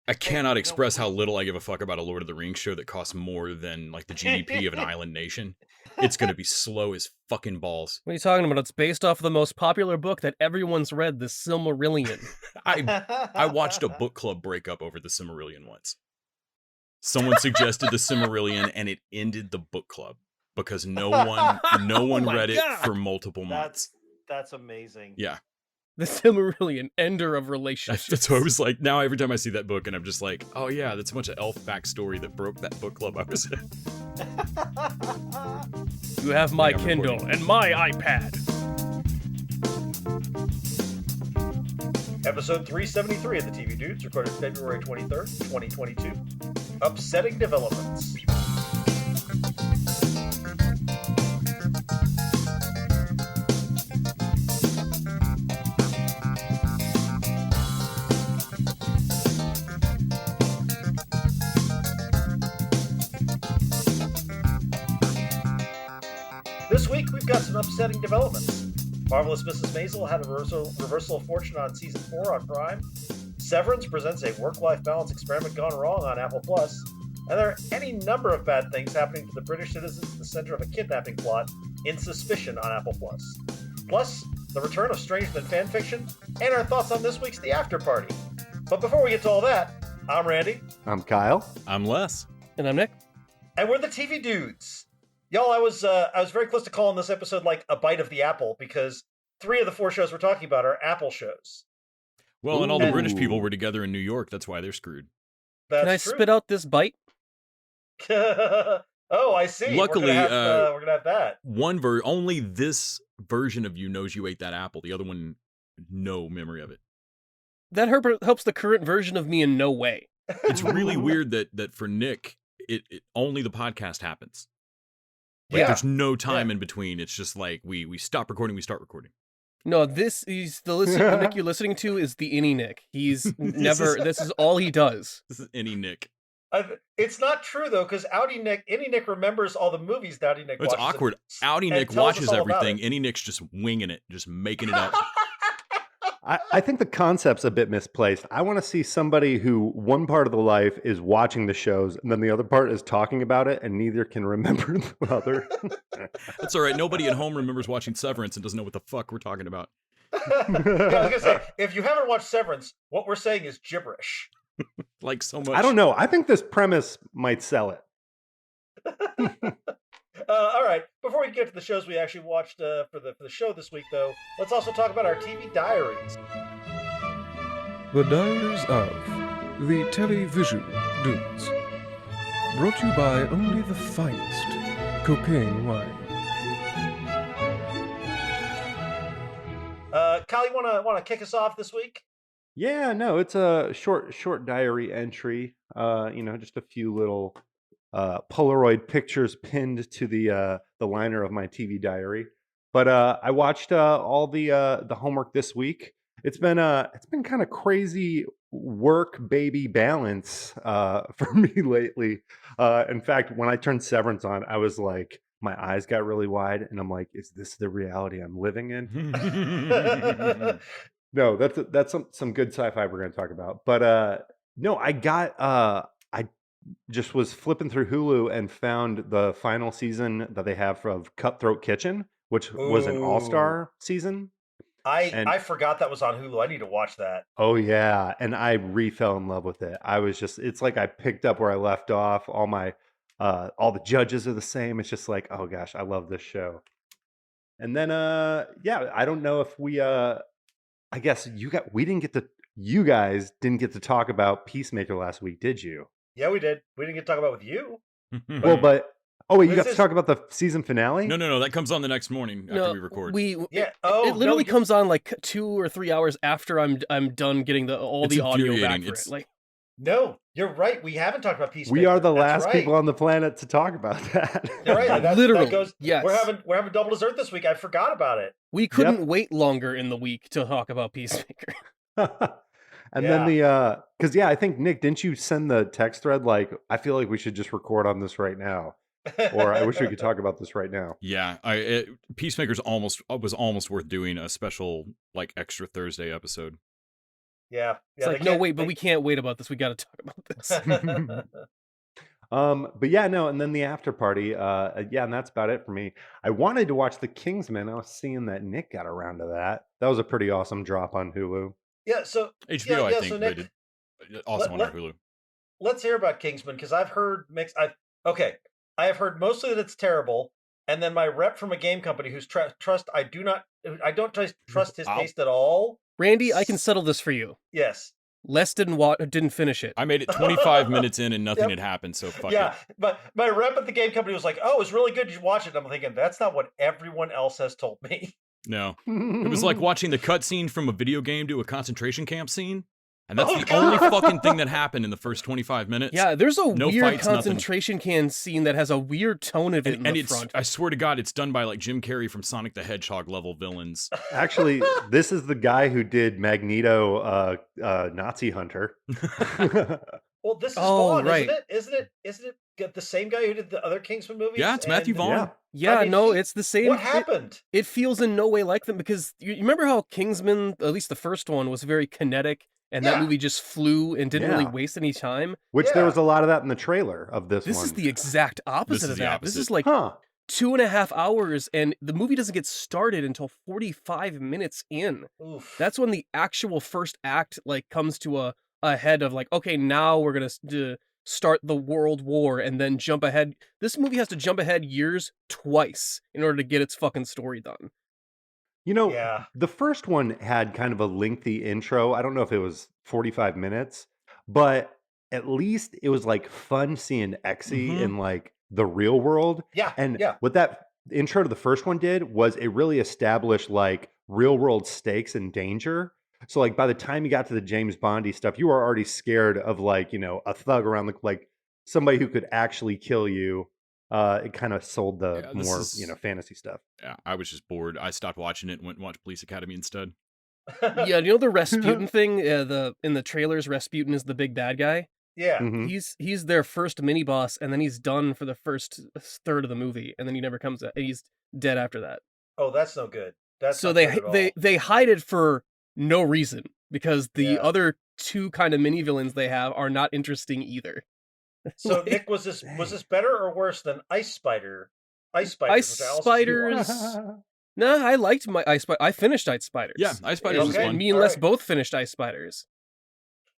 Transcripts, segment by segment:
I cannot express how little I give a fuck about a Lord of the Rings show that costs more than like the GDP of an island nation. It's gonna be slow as fucking balls. What are you talking about? It's based off of the most popular book that everyone's read, The Silmarillion. I watched a book club breakup over the Silmarillion once. Someone suggested the Silmarillion, and it ended the book club because no one read it for multiple months. That's amazing. Yeah. The Silmarillion, ender of relationships. That's what I was like. Now every time I see that book, and I'm just like, oh yeah, that's a bunch of elf backstory that broke that book club I was in. You have my Kindle and my iPad. Episode 373 of the TV Dudes, recorded February 23rd, 2022. Upsetting developments. This week, we've got some upsetting developments. Marvelous Mrs. Maisel had a reversal of fortune on Season 4 on Prime. Severance presents a work-life balance experiment gone wrong on Apple+. And there are any number of bad things happening to the British citizens at the center of a kidnapping plot in Suspicion on Apple+. Plus, the return of Stranger Than Fanfiction, and our thoughts on this week's The Afterparty. But before we get to all that, I'm Randy. I'm Kyle. I'm Les. And I'm Nick. And we're the TV Dudes. Y'all, I was very close to calling this episode like a bite of the apple because 3 of the 4 shows we're talking about are Apple shows. Well, and all the British people were together in New York. That's why they're screwed. Can I spit out this bite? Oh, I see. Luckily, we're gonna have that. Only this version of you knows you ate that apple. The other one, no memory of it. That helps the current version of me in no way. It's really weird that for Nick, it only the podcast happens. Like, there's no time in between. It's just like we stop recording, we start recording. No, the Nick you're listening to is the Any Nick. He's never. This is all he does. This is Any Nick. It's not true though, because Any Nick remembers all the movies that Outie Nick watches. It's awkward. Outie Nick watches everything. Any Nick's just winging it, just making it up. I think the concept's a bit misplaced. I want to see somebody who one part of the life is watching the shows and then the other part is talking about it and neither can remember the other. That's all right. Nobody at home remembers watching Severance and doesn't know what the fuck we're talking about. I was gonna say, if you haven't watched Severance, what we're saying is gibberish. Like so much. I don't know. I think this premise might sell it. All right. Before we get to the shows we actually watched for the show this week, though, let's also talk about our TV diaries. The Diaries of the Television Dudes. Brought to you by only the finest cocaine wine. Kyle, you wanna kick us off this week? Yeah, no, it's a short diary entry. Just a few little Polaroid pictures pinned to the liner of my TV diary. But I watched all the homework this week. It's been kind of crazy work baby balance for me lately. In fact, when I turned Severance on, I was like, my eyes got really wide, and I'm like, is this the reality I'm living in? No, that's some good sci-fi we're going to talk about. But no, I just was flipping through Hulu and found the final season that they have of Cutthroat Kitchen, which was an all-star season. I forgot that was on Hulu. I need to watch that. Oh yeah, and I fell in love with it. It's like I picked up where I left off. All the judges are the same. It's just like, oh gosh, I love this show. And then I don't know if I guess you guys didn't get to talk about Peacemaker last week, did you? Yeah, we did. We didn't get to talk about it with you. Well, but you got to talk about the season finale? No. That comes on the next morning after we record. It literally comes on like 2 or 3 hours after I'm done getting all the audio back for it. Like, no, you're right. We haven't talked about Peacemaker. We are the last people on the planet to talk about that. You're right. Literally, yes. We're having double dessert this week. I forgot about it. We couldn't wait longer in the week to talk about Peacemaker. And then because I think Nick, didn't you send the text thread like, I feel like we should just record on this right now, or I wish we could talk about this right now. Yeah, Peacemaker's was almost worth doing a special like extra Thursday episode. Yeah. It's like, no, wait, but we can't wait about this. We got to talk about this. But yeah, no, and then the after party. Yeah, and that's about it for me. I wanted to watch The Kingsman. I was seeing that Nick got around to that. That was a pretty awesome drop on Hulu. Yeah, so HBO, yeah, I think, so Nick, rated awesome on Hulu. Let's hear about Kingsman, because I've heard mixed. I have heard mostly that it's terrible, and then my rep from a game company whose I don't trust his taste at all. Randy, I can settle this for you. Yes. Les didn't finish it. I made it 25 minutes in and nothing had happened, so fuck it. But my rep at the game company was like, "Oh, it's really good. You should watch it." And I'm thinking, that's not what everyone else has told me. No. It was like watching the cutscene from a video game to a concentration camp scene. And that's the only fucking thing that happened in the first 25 minutes. Yeah, there's a weird concentration camp scene that has a weird tone of it in the front. I swear to God, it's done by like Jim Carrey from Sonic the Hedgehog level villains. Actually, this is the guy who did Magneto, Nazi Hunter. Well, this is Vaughn, right. Isn't it the same guy who did the other Kingsman movies? Yeah, it's Matthew Vaughn. Yeah, I mean, no, it's the same. What happened? It feels in no way like them, because you remember how Kingsman, at least the first one, was very kinetic, and that movie just flew and didn't really waste any time. Which there was a lot of that in the trailer of this one. This is the exact opposite of that. This is like 2.5 hours, and the movie doesn't get started until 45 minutes in. Oof. That's when the actual first act like comes to a head of like, okay, now we're gonna start the World War, and then jump ahead. This movie has to jump ahead years twice in order to get its fucking story done. You know, the first one had kind of a lengthy intro. I don't know if it was 45 minutes, but at least it was like fun seeing Exy in like the real world. Yeah. And what that intro to the first one did was it really established like real world stakes and danger. So like by the time you got to the James Bondy stuff, you were already scared of like, you know, a thug around like somebody who could actually kill you. It kind of sold the more, fantasy stuff. Yeah, I was just bored. I stopped watching it and went and watched Police Academy instead. Yeah, you know the Rasputin thing? In the trailers, Rasputin is the big bad guy. Yeah. He's their first mini boss, and then he's done for the first third of the movie, and then he never comes out. He's dead after that. Oh, that's no good. That's so they hide it for no reason, because the other two kind of mini villains they have are not interesting either. So Nick, was this better or worse than Ice Spiders? No, I liked my Ice Spider. I finished Ice Spiders. Yeah, Ice Spiders was fun. Me and Les both finished Ice Spiders.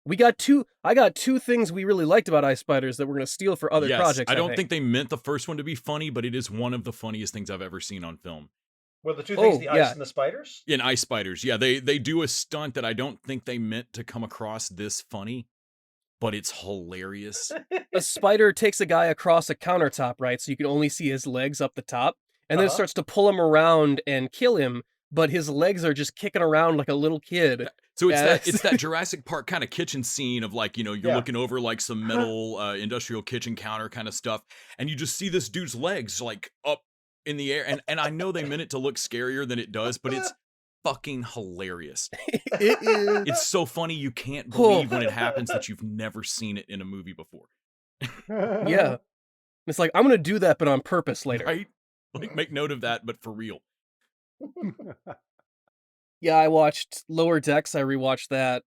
I got two things we really liked about Ice Spiders that we're going to steal for other projects. I don't think they meant the first one to be funny, but it is one of the funniest things I've ever seen on film. Were the two things the ice and the spiders? In Ice Spiders, yeah. They do a stunt that I don't think they meant to come across this funny, but it's hilarious. A spider takes a guy across a countertop, right? So you can only see his legs up the top, and then it starts to pull him around and kill him, but his legs are just kicking around like a little kid. So it's that Jurassic Park kind of kitchen scene of like, you're looking over like some metal industrial kitchen counter kind of stuff, and you just see this dude's legs like up in the air, and I know they meant it to look scarier than it does, but it's fucking hilarious. It is. It's so funny you can't believe when it happens that you've never seen it in a movie before. Yeah. It's like, I'm going to do that, but on purpose later. Right? Like, make note of that, but for real. Yeah, I watched Lower Decks. I rewatched that.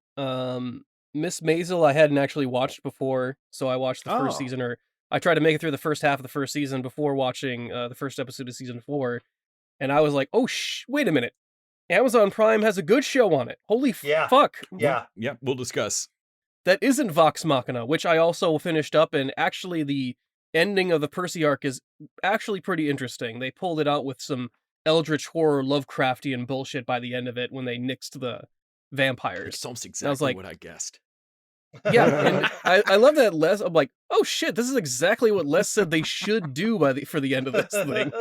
Miss Maisel I hadn't actually watched before, so I watched the first season, or I tried to make it through the first half of the first season before watching the first episode of season 4, and I was like, oh, wait a minute. Amazon Prime has a good show on it. Holy fuck. Yeah. Yeah, we'll discuss. That isn't Vox Machina, which I also finished up, and actually the ending of the Percy arc is actually pretty interesting. They pulled it out with some eldritch horror Lovecraftian bullshit by the end of it when they nixed the vampires. It's almost exactly what I guessed. Yeah, and I love that Les. I'm like, oh shit, this is exactly what Les said they should do for the end of this thing.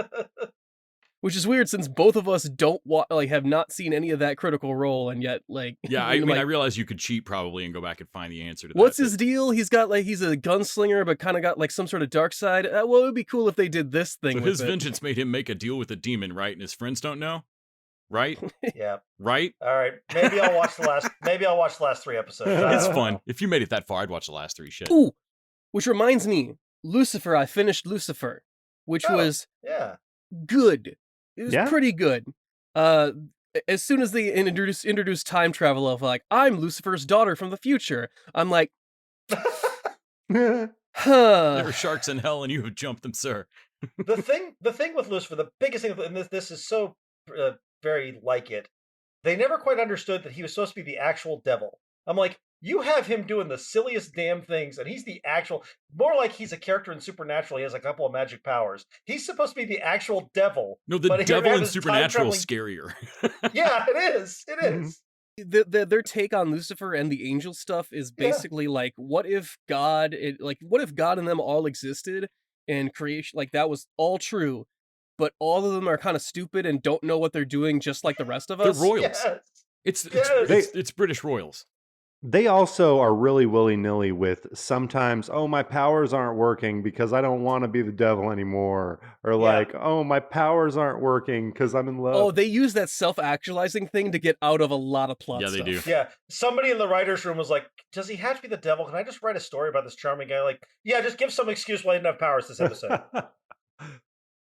Which is weird, since both of us have not seen any of that Critical Role, and yet yeah, I mean, I realize you could cheat probably and go back and find the answer to that. What's his deal? He's got he's a gunslinger, but kind of got some sort of dark side. Well, it would be cool if they did this thing. So his vengeance made him make a deal with a demon, right? And his friends don't know, right? Yeah. Right. All right. Maybe I'll watch the last 3 episodes. It's fun. If you made it that far, I'd watch the last 3. Shit. Ooh, which reminds me, Lucifer. I finished Lucifer, which was good. It was pretty good. as soon as they introduce time travel of like, I'm Lucifer's daughter from the future, I'm like, There are sharks in hell and you have jumped them, sir. the thing with Lucifer, the biggest thing, and this is so very like it, they never quite understood that he was supposed to be the actual devil. I'm like, you have him doing the silliest damn things, and he's the actual, more like he's a character in Supernatural. He has a couple of magic powers. He's supposed to be the actual devil. No, the devil in Supernatural is scarier. Yeah, it is. It is. Their take on Lucifer and the angel stuff is basically like, what if God and them all existed and creation, like that was all true, but all of them are kind of stupid and don't know what they're doing, just like the rest of us. They're royals. Yes. It's British royals. They also are really willy-nilly with sometimes, oh, my powers aren't working because I don't want to be the devil anymore. Or like, oh, my powers aren't working because I'm in love. Oh, they use that self-actualizing thing to get out of a lot of plot stuff. Yeah, they do. Yeah, somebody in the writer's room was like, does he have to be the devil? Can I just write a story about this charming guy? Like, yeah, just give some excuse why he didn't have powers this episode.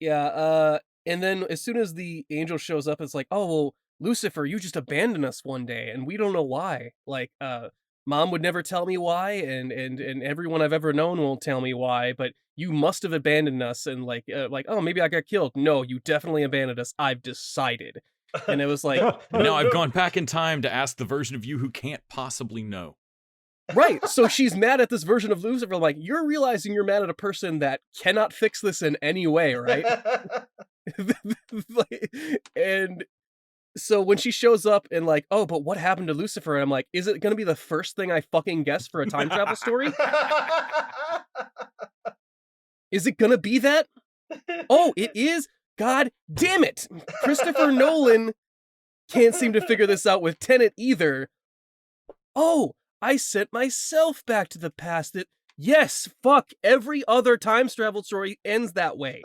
Yeah, and then as soon as the angel shows up, it's like, oh, well, Lucifer, you just abandoned us one day, and we don't know why. Like, Mom would never tell me why, and everyone I've ever known won't tell me why, but you must have abandoned us, and like, oh, maybe I got killed. No, you definitely abandoned us. I've decided. And it was like... Now I've gone back in time to ask the version of you who can't possibly know. Right, so she's mad at this version of Lucifer. I'm like, you're realizing you're mad at a person that cannot fix this in any way, right? And... so when she shows up and like, oh, but what happened to Lucifer? And I'm like, is it going to be the first thing I fucking guess for a time travel story? Is it going to be that? Oh, it is? God damn it. Christopher Nolan can't seem to figure this out with Tenet either. Oh, I sent myself back to the past. Yes, fuck, every other time travel story ends that way.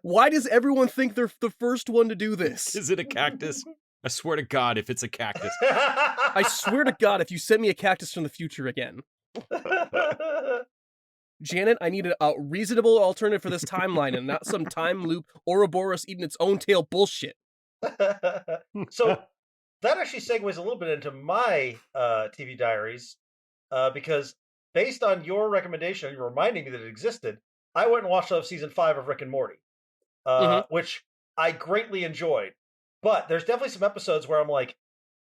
Why does everyone think they're the first one to do this? Is it a cactus? I swear to God, if it's a cactus. I swear to God, if you send me a cactus from the future again. Janet, I need a reasonable alternative for this timeline and not some time loop Ouroboros eating its own tail bullshit. So that actually segues a little bit into my TV diaries, because based on your recommendation, you're reminding me that it existed, I went and watched season 5 of Rick and Morty. Which I greatly enjoyed. But there's definitely some episodes where I'm like,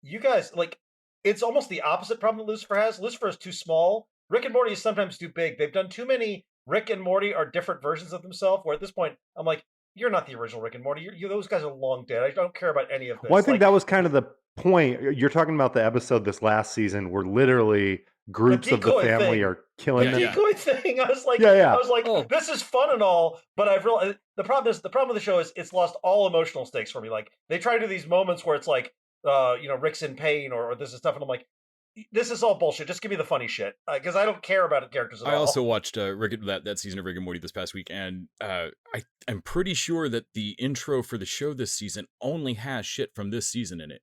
you guys, like, it's almost the opposite problem that Lucifer has. Lucifer is too small. Rick and Morty is sometimes too big. They've done too many Rick and Morty are different versions of themselves, where at this point, I'm like, you're not the original Rick and Morty. Those guys are long dead. I don't care about any of this. Well, I think that was kind of the point. You're talking about the episode this last season where literally groups of the family are killing them. The decoy thing. I was like, oh, this is fun and all, but I've realized the problem with the show is it's lost all emotional stakes for me. Like they try to do these moments where it's like, Rick's in pain or this is stuff, and I'm like, this is all bullshit. Just give me the funny shit because I don't care about the characters at all. I also watched that season of Rick and Morty this past week, and I'm pretty sure that the intro for the show this season only has shit from this season in it.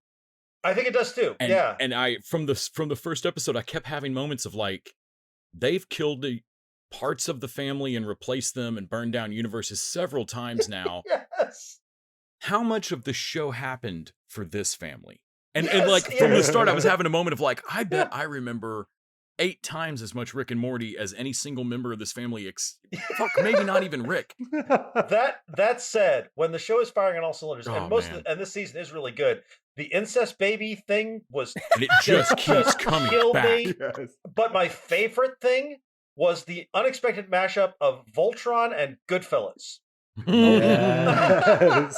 I think it does too. And, yeah. And I from the first episode, I kept having moments of like, they've killed the parts of the family and replaced them and burned down universes several times now. Yes. How much of the show happened for this family? And like from the start, I was having a moment of like, I bet I remember 8 times as much Rick and Morty as any single member of this family. Fuck, maybe not even Rick. That said, when the show is firing on all cylinders, and this season is really good, the incest baby thing was, and it just keeps coming back. Yes. But my favorite thing was the unexpected mashup of Voltron and Goodfellas. Yes.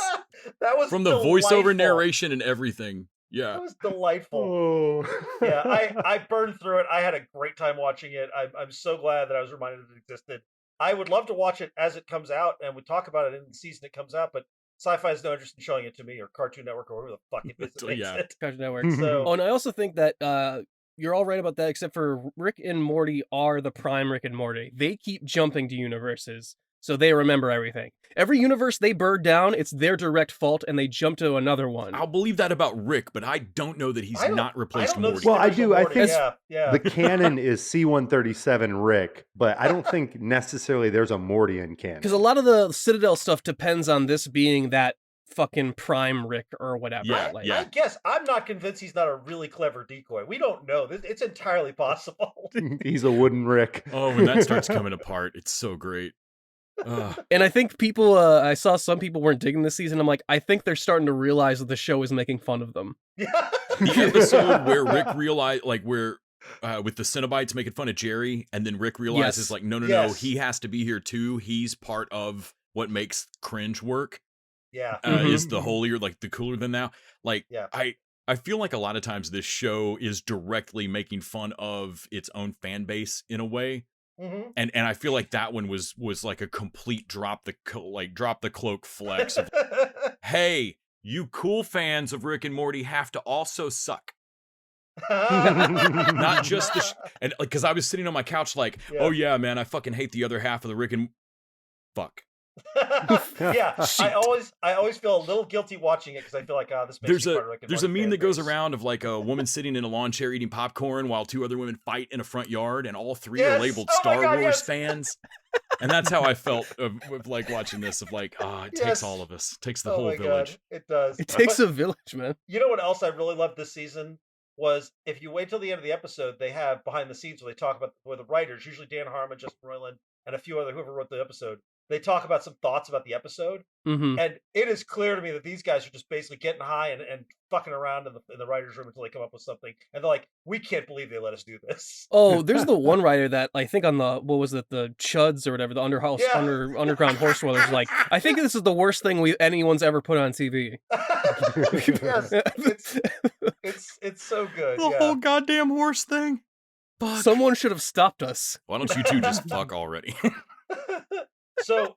That was from the voiceover narration and everything. Yeah, it was delightful. Oh. Yeah, I burned through it. I had a great time watching it. I'm so glad that I was reminded that it existed. I would love to watch it as it comes out, and we talk about it in the season it comes out, but Sci-Fi has no interest in showing it to me, or Cartoon Network, or whoever the fuck it is that makes it. Cartoon Network. So, and I also think that you're all right about that, except for Rick and Morty are the prime Rick and Morty. They keep jumping to universes, so they remember everything. Every universe they burn down, it's their direct fault, and they jump to another one. I'll believe that about Rick, but I don't know that he's not replaced Morty. Well, I do. I think yeah. the canon is C-137 Rick, but I don't think necessarily there's a Morty in canon. Because a lot of the Citadel stuff depends on this being that fucking prime Rick or whatever. Yeah, like, yeah. I guess I'm not convinced he's not a really clever decoy. We don't know. It's entirely possible. He's a wooden Rick. Oh, when that starts coming apart, it's so great. And I think people, I saw some people weren't digging this season. I'm like, I think they're starting to realize that the show is making fun of them. The episode where Rick realized, like, where with the Cenobites making fun of Jerry, and then Rick realizes, Yes. like, no, Yes. he has to be here too. He's part of what makes cringe work. Yeah. Is the holier, like, the cooler than thou. Like, Yeah. I feel like a lot of times this show is directly making fun of its own fan base in a way. Mm-hmm. And I feel like that one was like a complete drop the cloak flex of, hey, you cool fans of Rick and Morty have to also suck. Not just the and like, because I was sitting on my couch like, oh yeah, man, I fucking hate the other half of the Rick and fuck. Yeah, Shit. I always feel a little guilty watching it because I feel like this makes me part of Rick and There's a Morty meme fan that goes base. around of like a woman sitting in a lawn chair eating popcorn while two other women fight in a front yard, and all three are Yes! labeled Oh my Star God, Wars yes! fans. And that's how I felt of like watching this. Of like, it Yes. takes all of us, it takes the Oh whole my village. God, it does. It takes But a village, man. you know what else I really loved this season was if you wait till the end of the episode, they have behind the scenes where they talk about where the writers, usually Dan Harmon, Justin Roiland, and a few other whoever wrote the episode, they talk about some thoughts about the episode. Mm-hmm. And it is clear to me that these guys are just basically getting high and fucking around in the writer's room until they come up with something. And they're like, we can't believe they let us do this. Oh, there's the one writer that I think on the, what was it, the Chuds or whatever, the underground horse dwellers, like, I think this is the worst thing anyone's ever put on TV. Yes, it's so good. The whole goddamn horse thing. Fuck. Someone should have stopped us. Why don't you two just fuck already? So,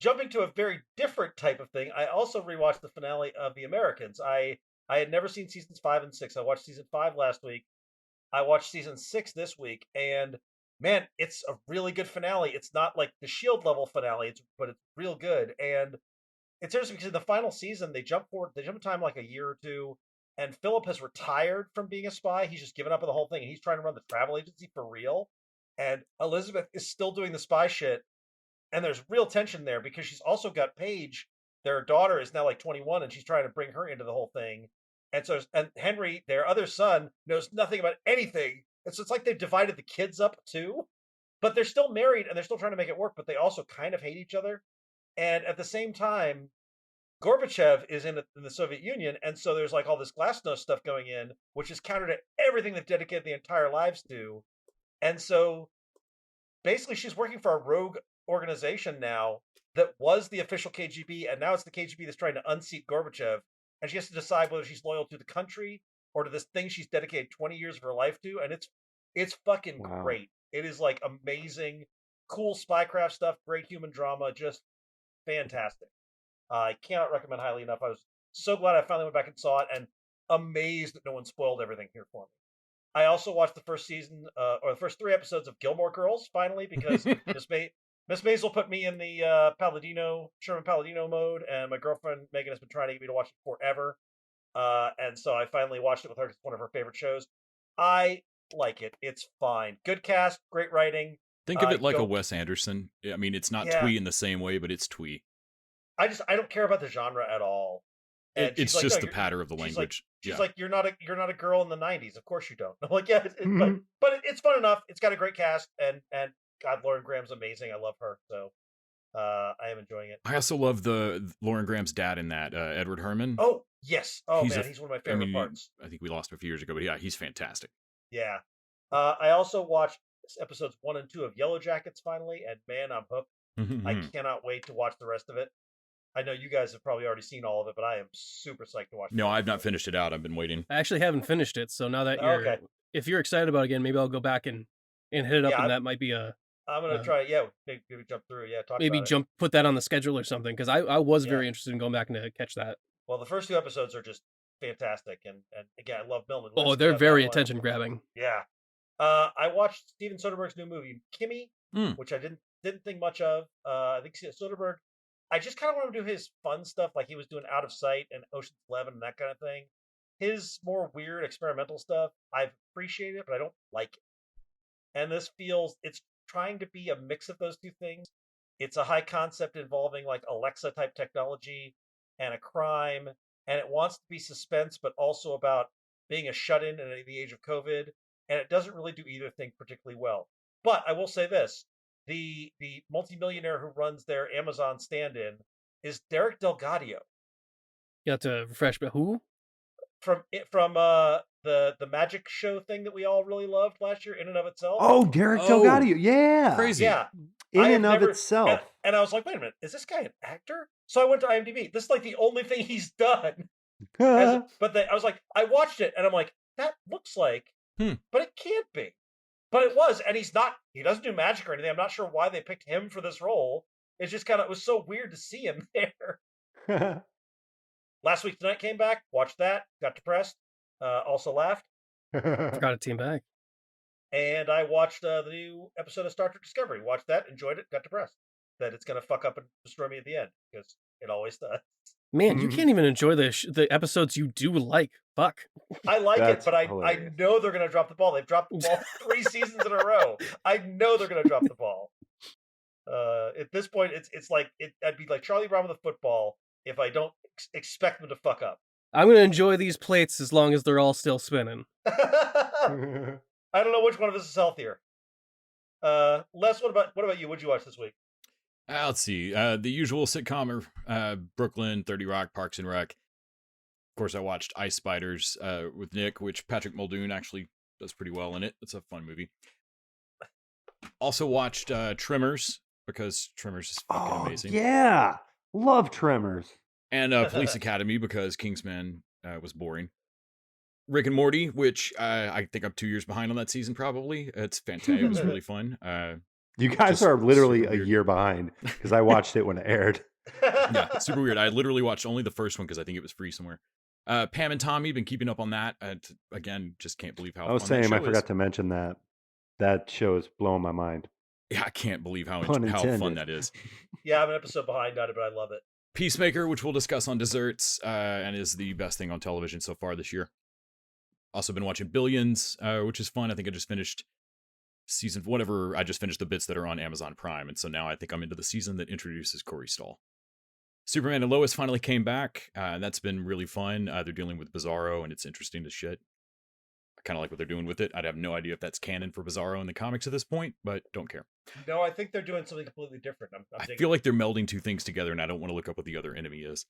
jumping to a very different type of thing, I also rewatched the finale of The Americans. I had never seen seasons 5 and 6. I watched season 5 last week. I watched season 6 this week, and man, it's a really good finale. It's not like the Shield level finale, but it's real good. And it's interesting because in the final season, they jump time like a year or two, and Philip has retired from being a spy. He's just given up on the whole thing, and he's trying to run the travel agency for real. And Elizabeth is still doing the spy shit. And there's real tension there because she's also got Paige, their daughter is now like 21, and she's trying to bring her into the whole thing. And so, and Henry, their other son, knows nothing about anything. And so it's like they've divided the kids up too, but they're still married and they're still trying to make it work, but they also kind of hate each other. And at the same time, Gorbachev is in the Soviet Union. And so there's like all this glasnost stuff going in, which is counter to everything they've dedicated the entire lives to. And so basically she's working for a rogue organization now that was the official KGB, and now it's the KGB that's trying to unseat Gorbachev, and she has to decide whether she's loyal to the country or to this thing she's dedicated 20 years of her life to, and it's fucking great. It is like amazing, cool spycraft stuff, great human drama, just fantastic. I cannot recommend highly enough. I was so glad I finally went back and saw it, and amazed that no one spoiled everything here for me. I also watched the first season, or the first 3 episodes of Gilmore Girls, finally, because Miss Maisel put me in the Sherman Palladino mode, and my girlfriend Megan has been trying to get me to watch it forever. And so I finally watched it with her. It's one of her favorite shows. I like it. It's fine. Good cast, great writing. Think of it like a Wes Anderson. I mean, it's not twee in the same way, but it's twee. I don't care about the genre at all. And it's just the patter of the language. She's like, you're not a girl in the 90s. Of course you don't. I'm like, yeah, but it's fun enough. It's got a great cast, and God, Lauren Graham's amazing. I love her, so I am enjoying it. I also love the Lauren Graham's dad in that, Edward Herman. Oh yes, he's one of my favorite parts. I think we lost him a few years ago, but yeah, he's fantastic. Yeah, I also watched episodes 1 and 2 of Yellow Jackets finally, and man, I'm hooked. I cannot wait to watch the rest of it. I know you guys have probably already seen all of it, but I am super psyched to watch it. No, I've not finished it out. I've been waiting. I actually haven't finished it, so now that if you're excited about it again, maybe I'll go back and hit it up, and that might be a... I'm gonna try. Yeah, maybe jump through. Yeah, put that on the schedule or something, because I was very interested in going back and to catch that. Well, the first 2 episodes are just fantastic, and again, I love Milman. Oh, they're very attention grabbing. Yeah. I watched Steven Soderbergh's new movie Kimmy, which I didn't think much of. I think Soderbergh, I just kind of want to do his fun stuff, like he was doing Out of Sight and Ocean's 11 and that kind of thing. His more weird experimental stuff, I've appreciated it, but I don't like it. And this it's trying to be a mix of those two things. It's a high concept involving like Alexa type technology, and a crime, and it wants to be suspense, but also about being a shut-in in the age of COVID, and it doesn't really do either thing particularly well. But I will say this: the multimillionaire who runs their Amazon stand-in is Derek Delgadio. You have to refresh, but who? From the magic show thing that we all really loved last year, In and of Itself. Oh, Derek Delgadio. Yeah. Crazy. Yeah. In and of Itself. And I was like, wait a minute, is this guy an actor? So I went to IMDb. This is like the only thing he's done. I was like, I watched it, and I'm like, that looks like, but it can't be. But it was, and he doesn't do magic or anything. I'm not sure why they picked him for this role. It's just it was so weird to see him there. Last Week Tonight came back, watched that, got depressed, also laughed. Forgot a team back. And I watched the new episode of Star Trek Discovery. Watched that, enjoyed it, got depressed. That it's going to fuck up and destroy me at the end, because it always does. Man, you can't even enjoy the episodes you do like. Fuck. I like That's it, but I know they're going to drop the ball. They've dropped the ball 3 seasons in a row. I know they're going to drop the ball. At this point, it's like I'd be like Charlie Brown with a football if I don't expect them to fuck up. I'm going to enjoy these plates as long as they're all still spinning. I don't know which one of us is healthier. Les, what about you? What'd you watch this week? Let's see. The usual sitcom, Brooklyn, 30 Rock, Parks and Rec. Of course, I watched Ice Spiders with Nick, which Patrick Muldoon actually does pretty well in it. It's a fun movie. Also watched Tremors, because Tremors is fucking amazing. Yeah. Love Tremors. And Police Academy, because Kingsman was boring. Rick and Morty, which I think I'm 2 years behind on that season, probably. It's fantastic. It was really fun. You guys are literally a year behind, because I watched it when it aired. Yeah, super weird. I literally watched only the first one because I think it was free somewhere. Pam and Tommy, been keeping up on that. Again, just can't believe how I was fun that saying, I show forgot is. to mention that. That show is blowing my mind. Yeah, I can't believe how Pun fun intended. that is. Yeah, I'm an episode behind on it, but I love it. Peacemaker, which we'll discuss on desserts, and is the best thing on television so far this year. Also been watching Billions, which is fun. I think I just finished I just finished the bits that are on Amazon Prime, and so now I think I'm into the season that introduces Corey Stoll. Superman and Lois finally came back, and that's been really fun. They're dealing with Bizarro, and it's interesting as shit. I kind of like what they're doing with it. I'd have no idea if that's canon for Bizarro in the comics at this point, but don't care. No, I think they're doing something completely different. I feel like they're melding two things together, and I don't want to look up what the other enemy is.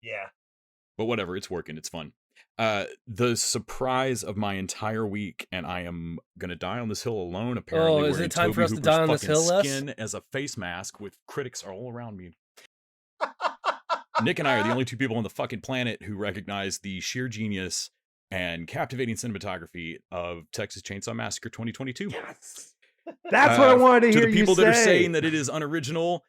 Yeah. But whatever, it's working, it's fun. The surprise of my entire week, and I am gonna die on this hill alone, apparently. Oh, is wearing it time Toby for us to Hooper's die on this fucking hill, Les? skin as a face mask with critics all around me. Nick and I are the only two people on the fucking planet who recognize the sheer genius and captivating cinematography of Texas Chainsaw Massacre 2022. Yes. That's what I wanted to hear you say. To the people that are saying that it is unoriginal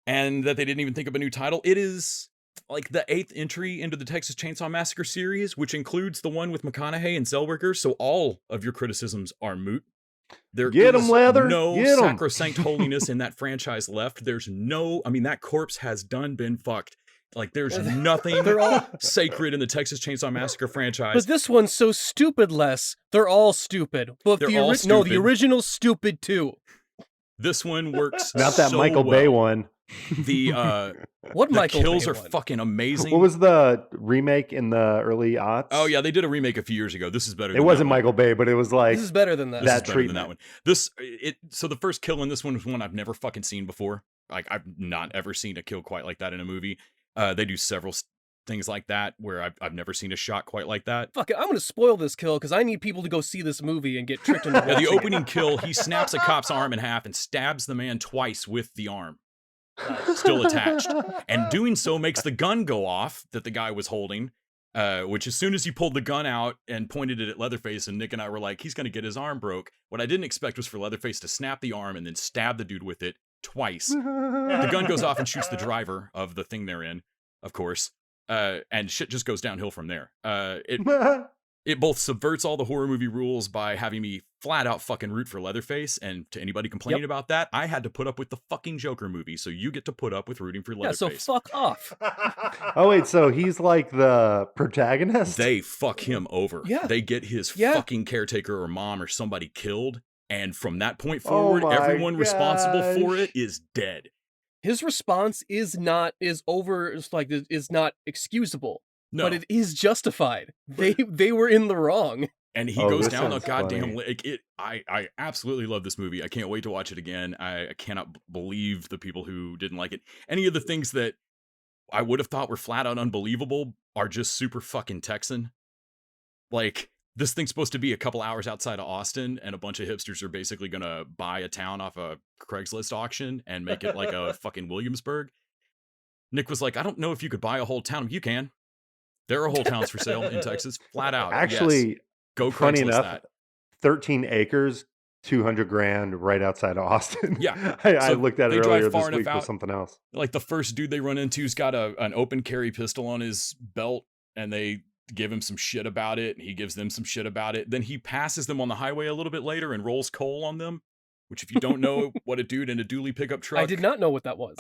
and that they didn't even think of a new title, it is like the 8th entry into the Texas Chainsaw Massacre series, which includes the one with McConaughey and Zellweger, so all of your criticisms are moot. There Get 'em, is Leather. no Get 'em. sacrosanct holiness in that franchise left. There's no, that corpse has been fucked. Like, there's nothing They're all sacred in the Texas Chainsaw Massacre franchise. But this one's so stupid, Les. They're all stupid. But They're the all no, stupid. the original's stupid too. This one works Not that so Michael well. Bay one. The What the Michael kills Bay are one? fucking amazing. What was the remake in the early aughts? Oh yeah, they did a remake a few years ago. This is better. It wasn't Michael Bay, but it was like This is better than that. This is that better treatment. than that one. So the first kill in this one was one I've never fucking seen before. Like, I've not ever seen a kill quite like that in a movie. They do several things like that where I've never seen a shot quite like that. Fuck it, I'm gonna spoil this kill because I need people to go see this movie and get tricked into Yeah, the watching it. opening kill, he snaps a cop's arm in half and stabs the man twice with the arm still attached. And doing so makes the gun go off that the guy was holding, which as soon as he pulled the gun out and pointed it at Leatherface, and Nick and I were like, he's going to get his arm broke. What I didn't expect was for Leatherface to snap the arm and then stab the dude with it twice. The gun goes off and shoots the driver of the thing they're in, of course. And shit just goes downhill from there. It both subverts all the horror movie rules by having me flat out fucking root for Leatherface, and to anybody complaining about that, I had to put up with the fucking Joker movie, so you get to put up with rooting for Yeah, so Leatherface. fuck off. Oh wait, so he's like the protagonist? They fuck him over. Yeah. They get his Yeah. fucking caretaker or mom or somebody killed, and from that point forward, my everyone responsible for gosh. it is dead. His response is not excusable, No. but it is justified. They were in the wrong. And he Oh, goes this down a sounds goddamn funny. I absolutely love this movie. I can't wait to watch it again. I cannot believe the people who didn't like it. Any of the things that I would have thought were flat out unbelievable are just super fucking Texan. Like, this thing's supposed to be a couple hours outside of Austin, and a bunch of hipsters are basically gonna buy a town off a Craigslist auction and make it like a fucking Williamsburg. Nick was like, I don't know if you could buy a whole town. You can. There are whole towns for sale in Texas, flat out. Actually, yes. Go funny Craigslist enough, that. 13 acres, 200 grand right outside of Austin. Yeah. I So looked at they it drive earlier far this enough week for out. something else. Like, the first dude they run into's got an open carry pistol on his belt, and they give him some shit about it, and he gives them some shit about it. Then he passes them on the highway a little bit later and rolls coal on them, which, if you don't know what a dude in a dually pickup truck, I did not know what that was.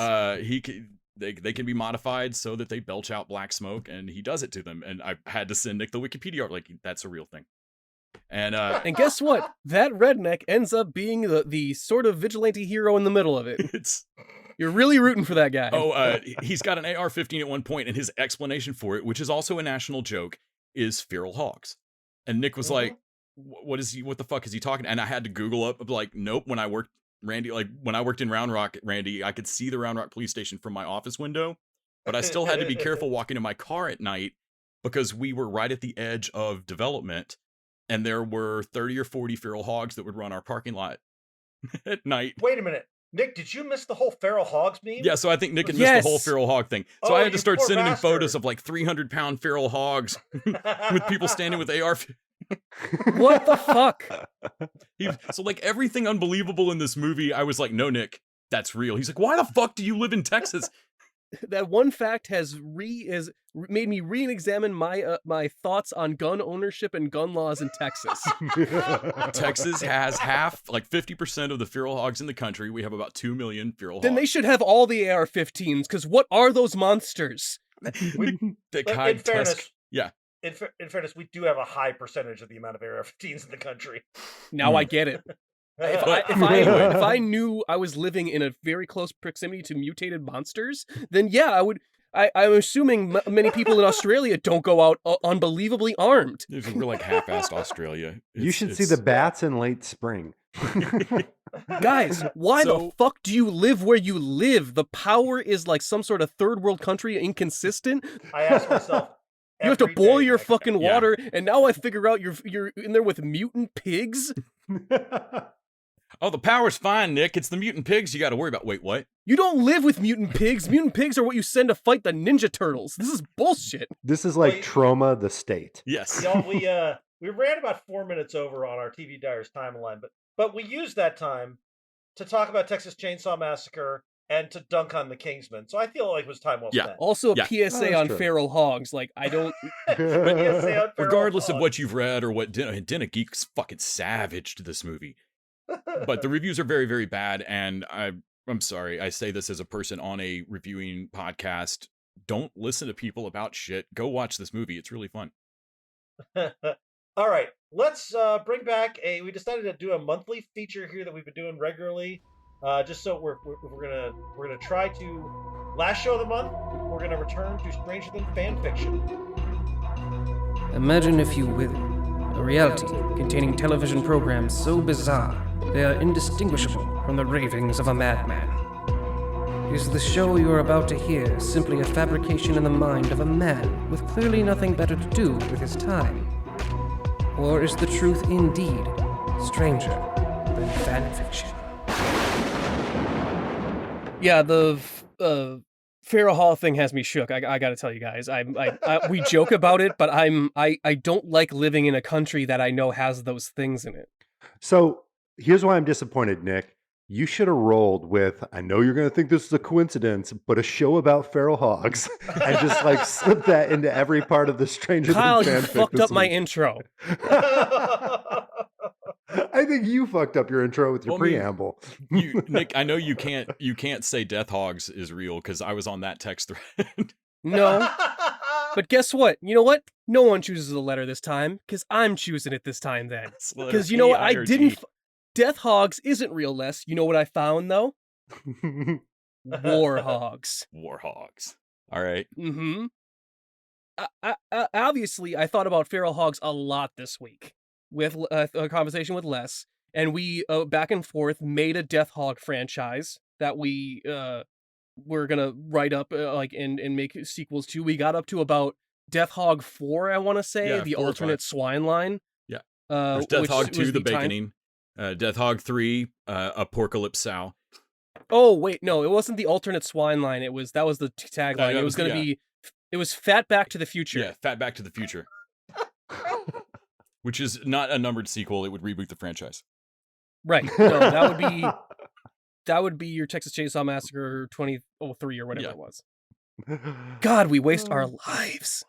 they can be modified so that they belch out black smoke, and he does it to them. And I had to send Nick the Wikipedia art, like, that's a real thing. And and guess what? That redneck ends up being the sort of vigilante hero in the middle of it. You're really rooting for that guy. He's got an AR-15 at one point, and his explanation for it, which is also a national joke, is feral hogs. And Nick was like, what the fuck is he talking? And I had to Google up, like, nope. When I worked in Round Rock, Randy, I could see the Round Rock police station from my office window, but I still had to be careful walking in my car at night because we were right at the edge of development, and there were 30 or 40 feral hogs that would run our parking lot at night. Wait a minute. Nick, did you miss the whole feral hogs meme? Yeah, so I think Nick had missed the whole feral hog thing. So I had to start sending him photos of like 300-pound feral hogs with people standing with AR. What the fuck? So like everything unbelievable in this movie, I was like, no, Nick, that's real. He's like, why the fuck do you live in Texas? That one fact has made me re-examine my thoughts on gun ownership and gun laws in Texas. Texas has 50% of the feral hogs in the country. We have about 2 million feral hogs. Then they should have all the AR-15s, because what are those monsters? In fairness, we do have a high percentage of the amount of AR-15s in the country. Now I get it. If I knew I was living in a very close proximity to mutated monsters, then yeah, I would. I'm assuming many people in Australia don't go out unbelievably armed. We're like half-assed Australia. You should see the bats in late spring. Guys, why the fuck do you live where you live? The power is like some sort of third world country inconsistent. I ask myself. You have to boil your fucking water, and now I figure out you're in there with mutant pigs. Oh, the power's fine, Nick. It's the mutant pigs you got to worry about. Wait, what? You don't live with mutant pigs. Mutant pigs are what you send to fight the Ninja Turtles. This is bullshit. This is like Trauma the State. Yes. Y'all, we ran about 4 minutes over on our TV Diaries timeline, but we used that time to talk about Texas Chainsaw Massacre and to dunk on the Kingsman. So I feel like it was time well spent. Also a PSA on feral hogs. Like, I don't... Regardless of what you've read or what Dinner Geek's fucking savaged this movie. But the reviews are very, very bad, and I'm sorry, I say this as a person on a reviewing podcast. Don't listen to people about shit. Go watch this movie. It's really fun. All right, let's bring back we decided to do a monthly feature here that we've been doing regularly. Just so we're gonna try to last show of the month. We're gonna return to Stranger Than Fan Fiction. Imagine, if you will, a reality containing television programs so bizarre they are indistinguishable from the ravings of a madman. Is the show you are about to hear simply a fabrication in the mind of a man with clearly nothing better to do with his time? Or is the truth indeed stranger than fan fiction? Yeah, the feral hog thing has me shook. I gotta tell you guys, we joke about it, but I don't like living in a country that I know has those things in it. So here's why I'm disappointed, Nick. You should have rolled with, I know you're going to think this is a coincidence, but a show about feral hogs, and just like slip that into every part of the Stranger Kyle, Than you fanfic fucked this up my week. intro. I think you fucked up your intro with your preamble. Nick, I know you can't say Death Hogs is real because I was on that text thread. No. But guess what? You know what? No one chooses the letter this time, because I'm choosing it this time then. Because you know what? Death Hogs isn't real, Les. You know what I found, though? Warhogs. Warhogs. All right. Mm-hmm. Obviously, I thought about feral hogs a lot this week with a conversation with Les, and we back and forth made a Death Hog franchise that we were gonna write up and make sequels to. We got up to about Death Hog 4, I want to say, Yeah, the 4 or alternate 5. swine line. Yeah. There's Death Hog 2, was the time- Baconing. Death Hog 3, Apocalypse Sow. Oh wait, no, it wasn't the alternate swine line. That was the tagline. It was gonna be. It was Fat Back to the Future. Yeah, Fat Back to the Future. Which is not a numbered sequel. It would reboot the franchise. Right. No, that would be your Texas Chainsaw Massacre 2003 or whatever it was. God, we waste our lives.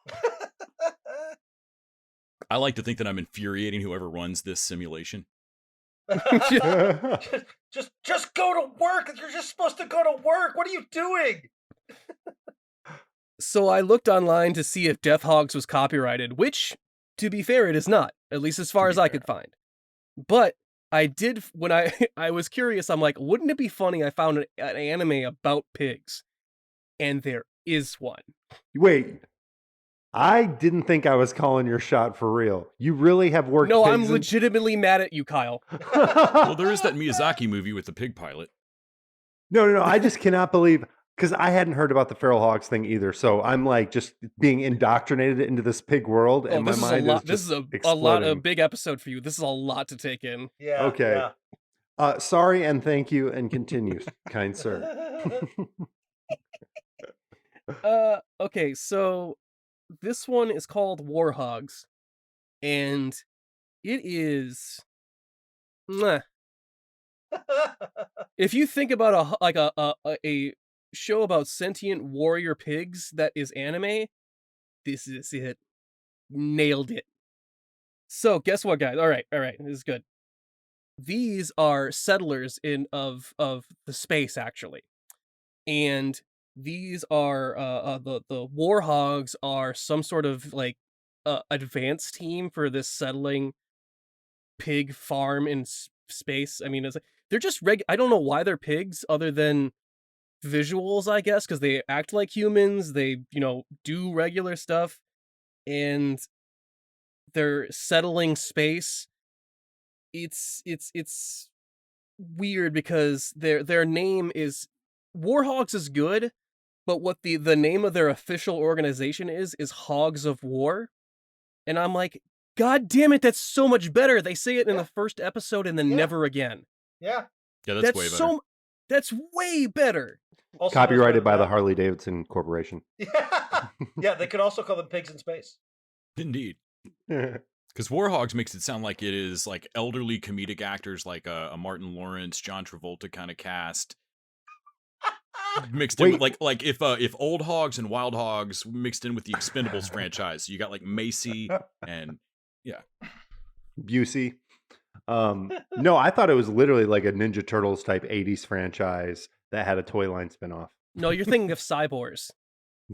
I like to think that I'm infuriating whoever runs this simulation. just go to work. You're just supposed to go to work. What are you doing? So I looked online to see if Death Hogs was copyrighted, which, to be fair, it is not, at least as far as I could find. But I did, when I was curious, I'm like, wouldn't it be funny? I found an anime about pigs, and there is one. Wait, I didn't think I was calling your shot for real. You really have worked. No, I'm legitimately mad at you, Kyle. Well, there is that Miyazaki movie with the pig pilot. No. I just cannot believe, because I hadn't heard about the feral hogs thing either. So I'm like just being indoctrinated into this pig world, and my mind is this is a big episode for you. This is a lot to take in. Yeah. Okay. Yeah. Sorry and thank you, and continue, kind sir. Okay, so this one is called Warhogs, and it is. Mwah. If you think about a show about sentient warrior pigs that is anime, this is it. Nailed it. So guess what, guys? All right, this is good. These are settlers of the space, actually, and these are the Warhogs are some sort of like advanced team for this settling pig farm in space. I mean, they're just I don't know why they're pigs other than visuals, I guess, because they act like humans. They do regular stuff, and they're settling space. It's weird because their name is Warhogs is good, but what the name of their official organization is Hogs of War, and I'm like, God damn it, that's so much better. They say it in the first episode and then never again. Yeah. Yeah, that's way better. That's way better. Also Copyrighted by the Harley Davidson Corporation. Yeah, they could also call them pigs in space. Indeed. Because Warhogs makes it sound like it is like elderly comedic actors like a Martin Lawrence, John Travolta kind of cast. Mixed in with like if Old Hogs and Wild Hogs mixed in with the Expendables franchise. You got like Macy and Busey. No, I thought it was literally like a Ninja Turtles type 80s franchise that had a toy line spinoff. No, you're thinking of Cyborgs.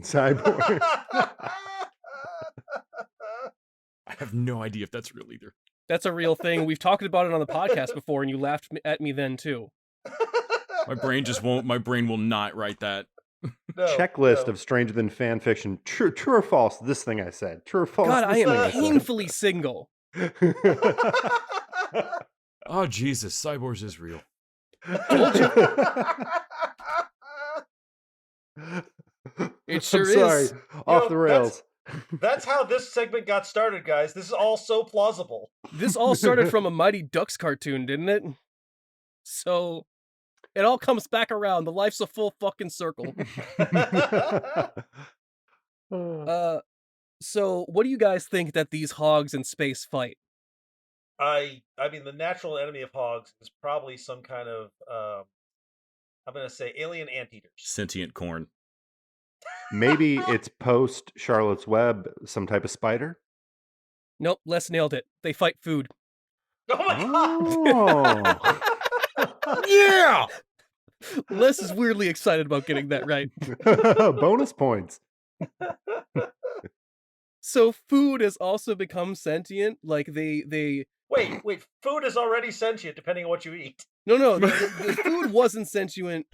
Cyborg. I have no idea if that's real either. That's a real thing. We've talked about it on the podcast before, and you laughed at me then too. My brain just won't. My brain will not write that. Checklist of stranger than fan fiction. True or false? This thing I said. True or false? God, I am painfully single. Oh Jesus, Cyborgs is real. Told you. It sure I'm sorry. is. Off the rails. That's how this segment got started, guys. This is all so plausible. This all started from a Mighty Ducks cartoon, didn't it? So it all comes back around. The life's a full fucking circle. So what do you guys think that these hogs in space fight? I mean, the natural enemy of hogs is probably some kind of, I'm going to say alien anteaters. Sentient corn. Maybe it's post Charlotte's Web, some type of spider. Nope, Les nailed it. They fight food. Oh my God! Yeah! Les is weirdly excited about getting that right. Bonus points. So food has also become sentient. Like they. Wait. Food is already sentient, depending on what you eat. No. The food wasn't sentient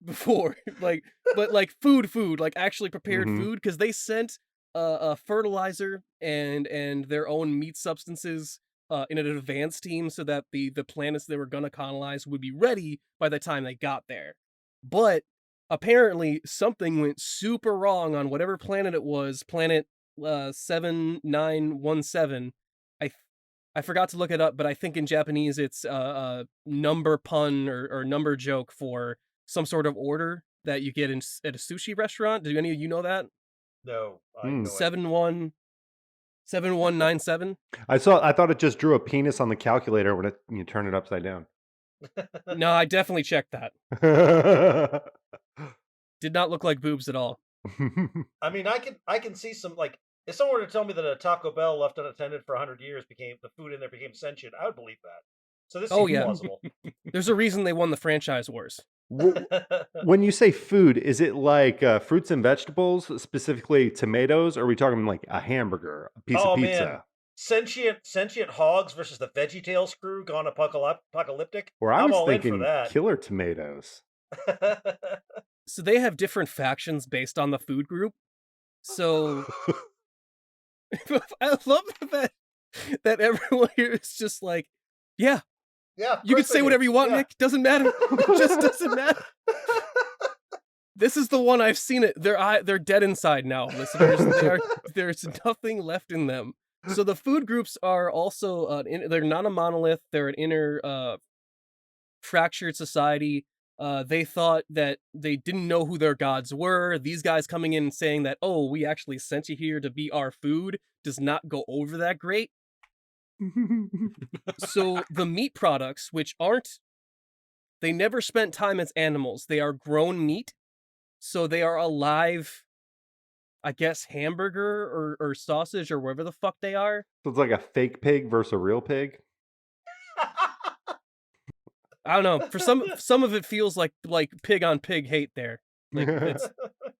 before, but like food, like actually prepared Mhm. food, because they sent a fertilizer and their own meat substances in an advance team so that the planets they were gonna colonize would be ready by the time they got there. But apparently something went super wrong on whatever planet it was, planet 7917. I I forgot to look it up, but I think in Japanese it's a number pun or number joke for some sort of order that you get at a sushi restaurant. Do any of you know that? No, I have no idea. 7197. I thought it just drew a penis on the calculator when you turn it upside down. No, I definitely checked that. Did not look like boobs at all. I mean, I can see some, like, if someone were to tell me that a Taco Bell left unattended for 100 years the food in there became sentient, I would believe that. So this seems plausible. There's a reason they won the franchise wars. When you say food, is it like fruits and vegetables, specifically tomatoes, or are we talking like a hamburger, a piece of pizza? Man. Sentient hogs versus the VeggieTales crew gone apocalyptic. Or I I'm was all in for thinking that. killer tomatoes. So they have different factions based on the food group. So I love that everyone here is just like, yeah, you can say whatever you want, Nick. Doesn't matter. It just doesn't matter. This is the one I've seen it. They're dead inside now, listeners. There's nothing left in them. So the food groups are also they're not a monolith. They're an inner fractured society. They thought that they didn't know who their gods were. These guys coming in and saying that, oh, we actually sent you here to be our food does not go over that great. So the meat products, which they never spent time as animals. They are grown meat. So they are a live, I guess, hamburger or sausage or wherever the fuck they are. So it's like a fake pig versus a real pig? I don't know. For some of it feels like pig on pig hate there. Like it's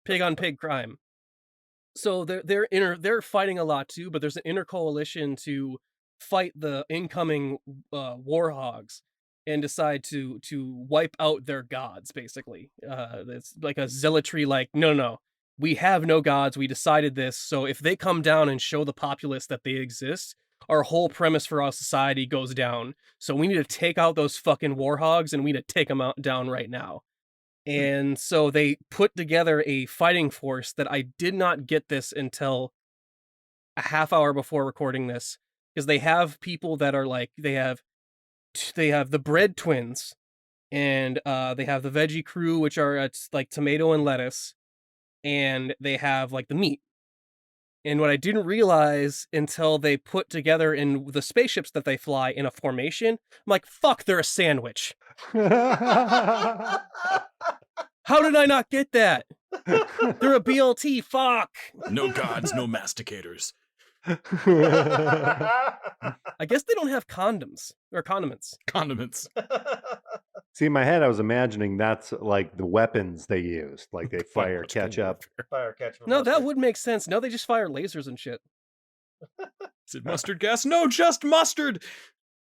pig on pig crime. So they're fighting a lot too, but there's an inner coalition to fight the incoming war hogs and decide to wipe out their gods, basically. It's like a zealotry, like, no, we have no gods, we decided this, so if they come down and show the populace that they exist, our whole premise for our society goes down. So we need to take out those fucking war hogs, and we need to take them down right now. And so they put together a fighting force that I did not get this until a half hour before recording this, because they have people that are like, they have the bread twins, and they have the veggie crew, which are like tomato and lettuce, and they have like the meat. And what I didn't realize until they put together in the spaceships that they fly in a formation, I'm like, fuck, they're a sandwich. How did I not get that? They're a BLT, fuck. No gods, no masticators. I guess they don't have condoms or condiments. Condiments. See, in my head, I was imagining that's like the weapons they used. Like they fire ketchup. Fire ketchup. No, that would make sense. No, they just fire lasers and shit. Is it mustard gas? No, just mustard.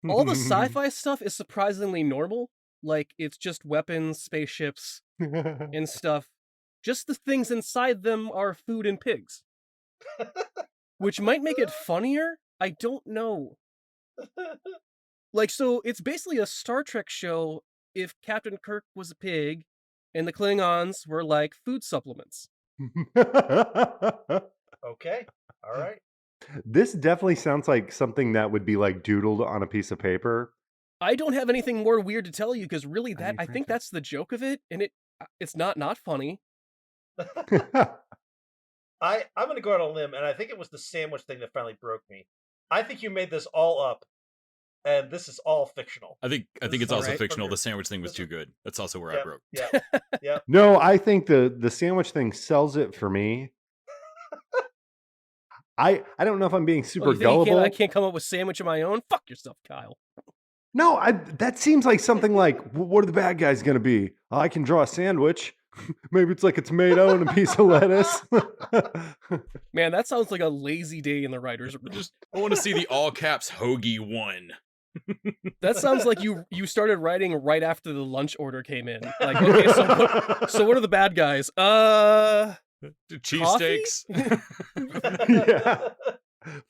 All the sci-fi stuff is surprisingly normal. Like, it's just weapons, spaceships, and stuff. Just the things inside them are food and pigs. Which might make it funnier? I don't know. Like, so it's basically a Star Trek show if Captain Kirk was a pig and the Klingons were like food supplements. Okay. All right. This definitely sounds like something that would be like doodled on a piece of paper. I don't have anything more weird to tell you, because really I think that's the joke of it, and it's not funny. I'm going to go out on a limb, and I think it was the sandwich thing that finally broke me. I think you made this all up, and this is all fictional. I think it's also right, fictional. The sandwich thing was too good. That's also where I broke. Yeah. No, I think the sandwich thing sells it for me. I don't know if I'm being super gullible. I can't come up with sandwich of my own? Fuck yourself, Kyle. No, that seems like something like, what are the bad guys going to be? I can draw a sandwich. Maybe it's like a tomato and a piece of lettuce. Man, that sounds like a lazy day in the writer's room. I want to see the all caps hoagie one. That sounds like you started writing right after the lunch order came in. Like, okay, so what are the bad guys? Cheesesteaks. Yeah.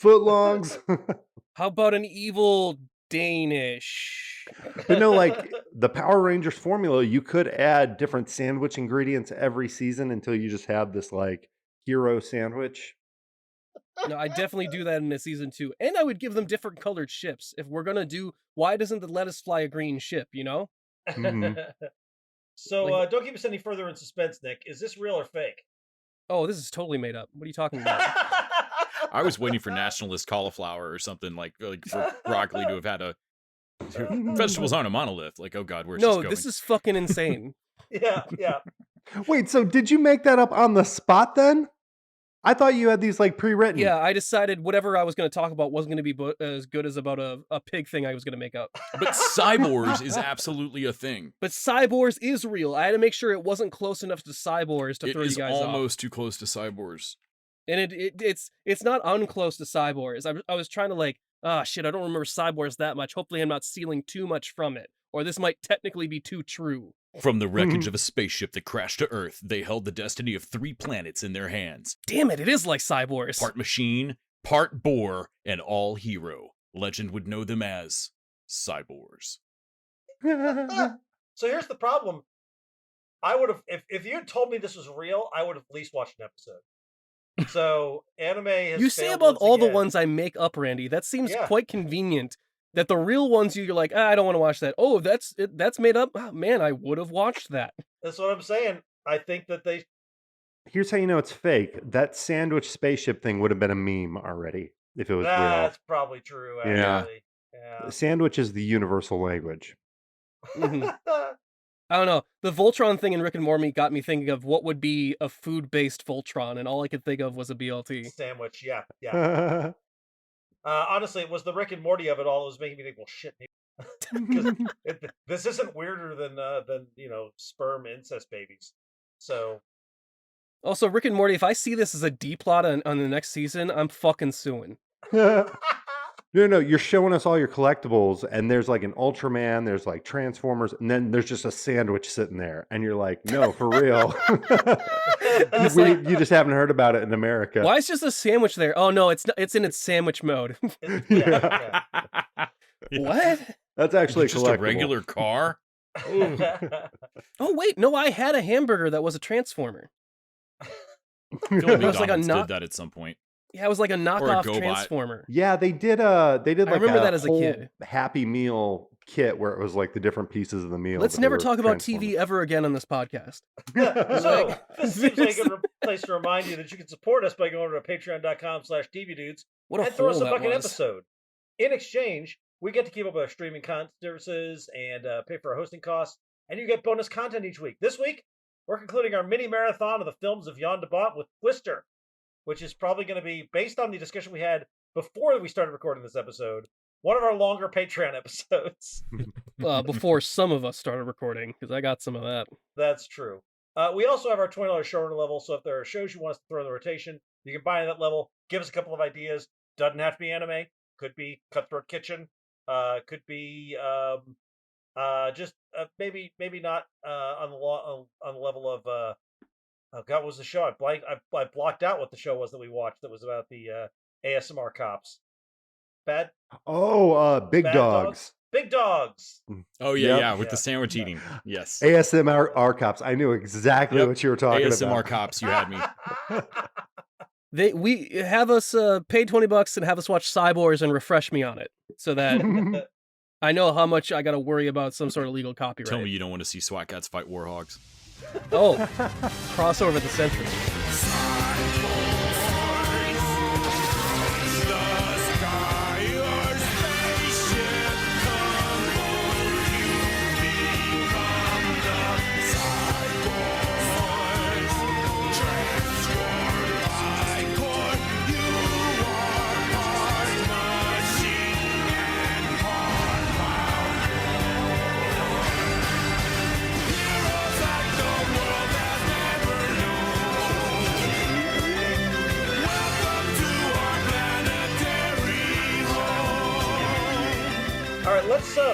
Footlongs. How about an evil Danish? But no, like the Power Rangers formula, you could add different sandwich ingredients every season until you just have this like hero sandwich. No, I definitely do that in a season 2. And I would give them different colored ships. If we're gonna do, why doesn't the lettuce fly a green ship, you know? Mhm. So Like- don't keep us any further in suspense, Nick. Is this real or fake? Oh, this is totally made up. What are you talking about? I was waiting for nationalist cauliflower or something like for broccoli to have had a vegetables on a monolith. Like, oh God, where's this No, going? this is fucking insane. Yeah. Wait, so did you make that up on the spot then? I thought you had these like pre-written. Yeah, I decided whatever I was going to talk about wasn't going to be as good as about a pig thing I was going to make up. But cyborgs is absolutely a thing. But cyborgs is real. I had to make sure it wasn't close enough to cyborgs to It throw you is guys off. almost too close to cyborgs. And it's not unclose to cyborgs. I was trying to like, shit, I don't remember cyborgs that much. Hopefully I'm not stealing too much from it. Or this might technically be too true. From the wreckage of a spaceship that crashed to Earth, they held the destiny of 3 planets in their hands. Damn it is like cyborgs. Part machine, part boar, and all hero. Legend would know them as cyborgs. So here's the problem. I would have, if you had told me this was real, I would have at least watched an episode. So anime has You say failed about once all the again. ones I make up, Randy. That seems Yeah. quite convenient. That the real ones you're like, I don't want to watch that. Oh, that's made up. Oh, man, I would have watched that. That's what I'm saying. I think that they. Here's how you know it's fake. That sandwich spaceship thing would have been a meme already if it was That's probably true. Yeah. Actually. real. Sandwich is the universal language. Mhm. I don't know. The Voltron thing in Rick and Morty got me thinking of what would be a food-based Voltron, and all I could think of was a BLT. Sandwich. Yeah. Honestly, it was the Rick and Morty of it all that was making me think, well, shit. Because this isn't weirder than sperm incest babies. So Also, Rick and Morty, if I see this as a D plot on the next season, I'm fucking suing. No, you're showing us all your collectibles, and there's like an Ultraman, there's like Transformers, and then there's just a sandwich sitting there, and you're like, no, for real. You just haven't heard about it in America. Why is just a sandwich there? Oh no, it's not, it's in its sandwich mode. yeah. What? That's actually Just collectible. a regular car? Oh wait, no, I had a hamburger that was a Transformer. I feel like It was like a McDonald's knock- did that at some point. Yeah, it was like a knockoff GoBot. Transformer. Yeah, they did like remember that as a whole kid. Happy Meal kit where it was like the different pieces of the meal. Let's but they never were talk about Transformers. TV ever again on this podcast. So this seems like a good place to remind you that you can support us by going to patreon.com/tvdudes What a and throw us hole a that bucket was. episode. In exchange, we get to keep up with our streaming content services and pay for our hosting costs, and you get bonus content each week. This week, we're concluding our mini marathon of the films of Jan de Bont with Twister, which is probably going to be, based on the discussion we had before we started recording this episode, one of our longer Patreon episodes. Before some of us started recording, because I got some of that. That's true. We also have our $20 showrunner level, so if there are shows you want us to throw in the rotation, you can buy in that level. Give us a couple of ideas. Doesn't have to be anime. Could be Cutthroat Kitchen. Could be just maybe not on the level of oh God, what was the show? I blocked out what the show was that we watched that was about the ASMR cops. Big Big Dogs. Big Dogs. Oh, yeah, Yep. yeah, with Yeah. the sandwich eating. Yes. ASMR cops. I knew exactly Yep. what you were talking ASMR about. cops, you had me. We have us pay $20 and have us watch Cyborgs and refresh me on it, so that I know how much I got to worry about some sort of legal copyright. Tell me you don't want to see SWAT cats fight warhogs. Oh, crossover of the century.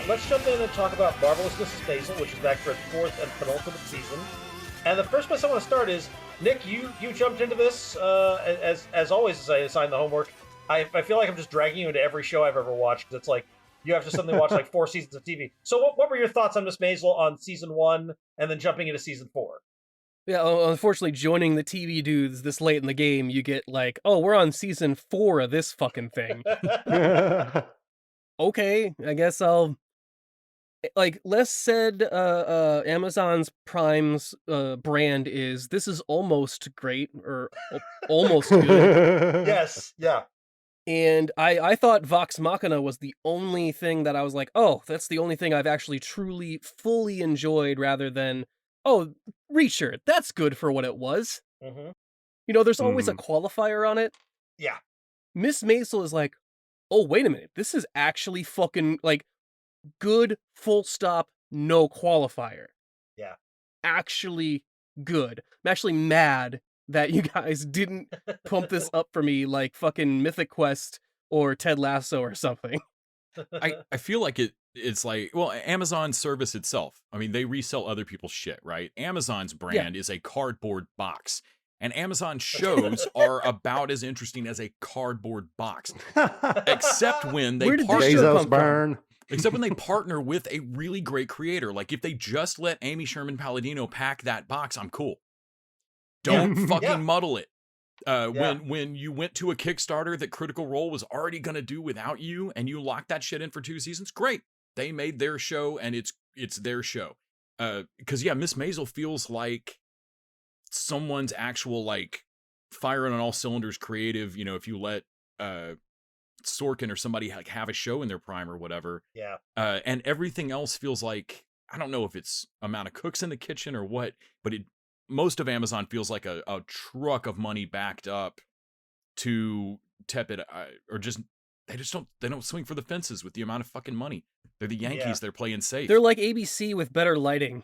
let's jump in and talk about Marvelous Mrs. Maisel, which is back for its 4th and penultimate season. And the first place I want to start is, Nick, you jumped into this as always as I assign the homework. I feel like I'm just dragging you into every show I've ever watched. It's like you have to suddenly watch like 4 seasons of TV. So what were your thoughts on Miss Maisel on season 1 and then jumping into season 4? Yeah, unfortunately, joining the TV dudes this late in the game, you get like, oh, we're on season 4 of this fucking thing. Okay, I guess I'll... Like Les said, Amazon's Prime's brand is, this is almost great, or almost good. Yes, yeah. And I thought Vox Machina was the only thing that I was like, oh, that's the only thing I've actually truly, fully enjoyed, rather than, oh, Reacher, that's good for what it was. Mm-hmm. You know, there's always a qualifier on it. Yeah. Miss Maisel is like, oh, wait a minute, this is actually fucking, like, good, full stop, no qualifier. Yeah. Actually good. I'm actually mad that you guys didn't pump this up for me like fucking Mythic Quest or Ted Lasso or something. I feel like it's like, well, Amazon service itself. I mean, they resell other people's shit, right? Amazon's brand is a cardboard box. And Amazon shows are about as interesting as a cardboard box. Except when they Except when they partner with a really great creator. Like if they just let Amy Sherman Palladino pack that box, I'm cool. Don't fucking muddle it. When you went to a Kickstarter that Critical Role was already going to do without you, and you locked that shit in for 2 seasons, great. They made their show, and it's their show. Because Miss Maisel feels like someone's actual like firing on all cylinders creative. You know, if you let Sorkin or somebody like have a show in their prime or whatever. Yeah. And everything else feels like, I don't know if it's amount of cooks in the kitchen or what, but most of Amazon feels like a truck of money backed up to tepid, or just they don't swing for the fences with the amount of fucking money. They're the Yankees. They're playing safe. They're like ABC with better lighting.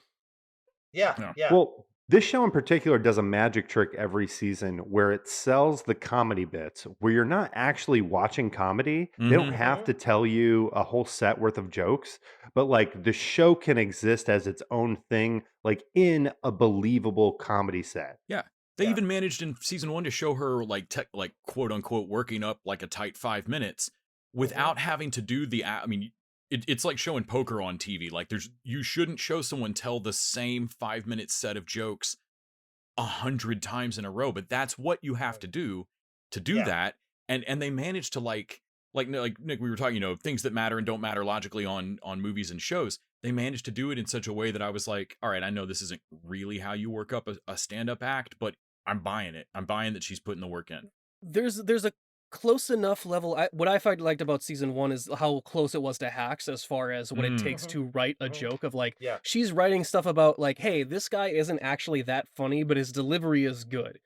Yeah. Well, this show in particular does a magic trick every season where it sells the comedy bits where you're not actually watching comedy. They don't have to tell you a whole set worth of jokes, but like the show can exist as its own thing, like in a believable comedy set. Yeah. They even managed in season 1 to show her like quote unquote working up like a tight 5 minutes without having to do I mean, it's like showing poker on TV. Like you shouldn't show someone tell the same 5-minute set of jokes 100 times in a row, but that's what you have to do that. And they managed to like Nick, we were talking, you know, things that matter and don't matter logically on movies and shows. They managed to do it in such a way that I was like, all right, I know this isn't really how you work up a stand-up act, but I'm buying it. I'm buying that she's putting the work in. There's a close enough level. What I find liked about season 1 is how close it was to Hacks as far as what it takes to write a joke of like, she's writing stuff about like, hey, this guy isn't actually that funny, but his delivery is good.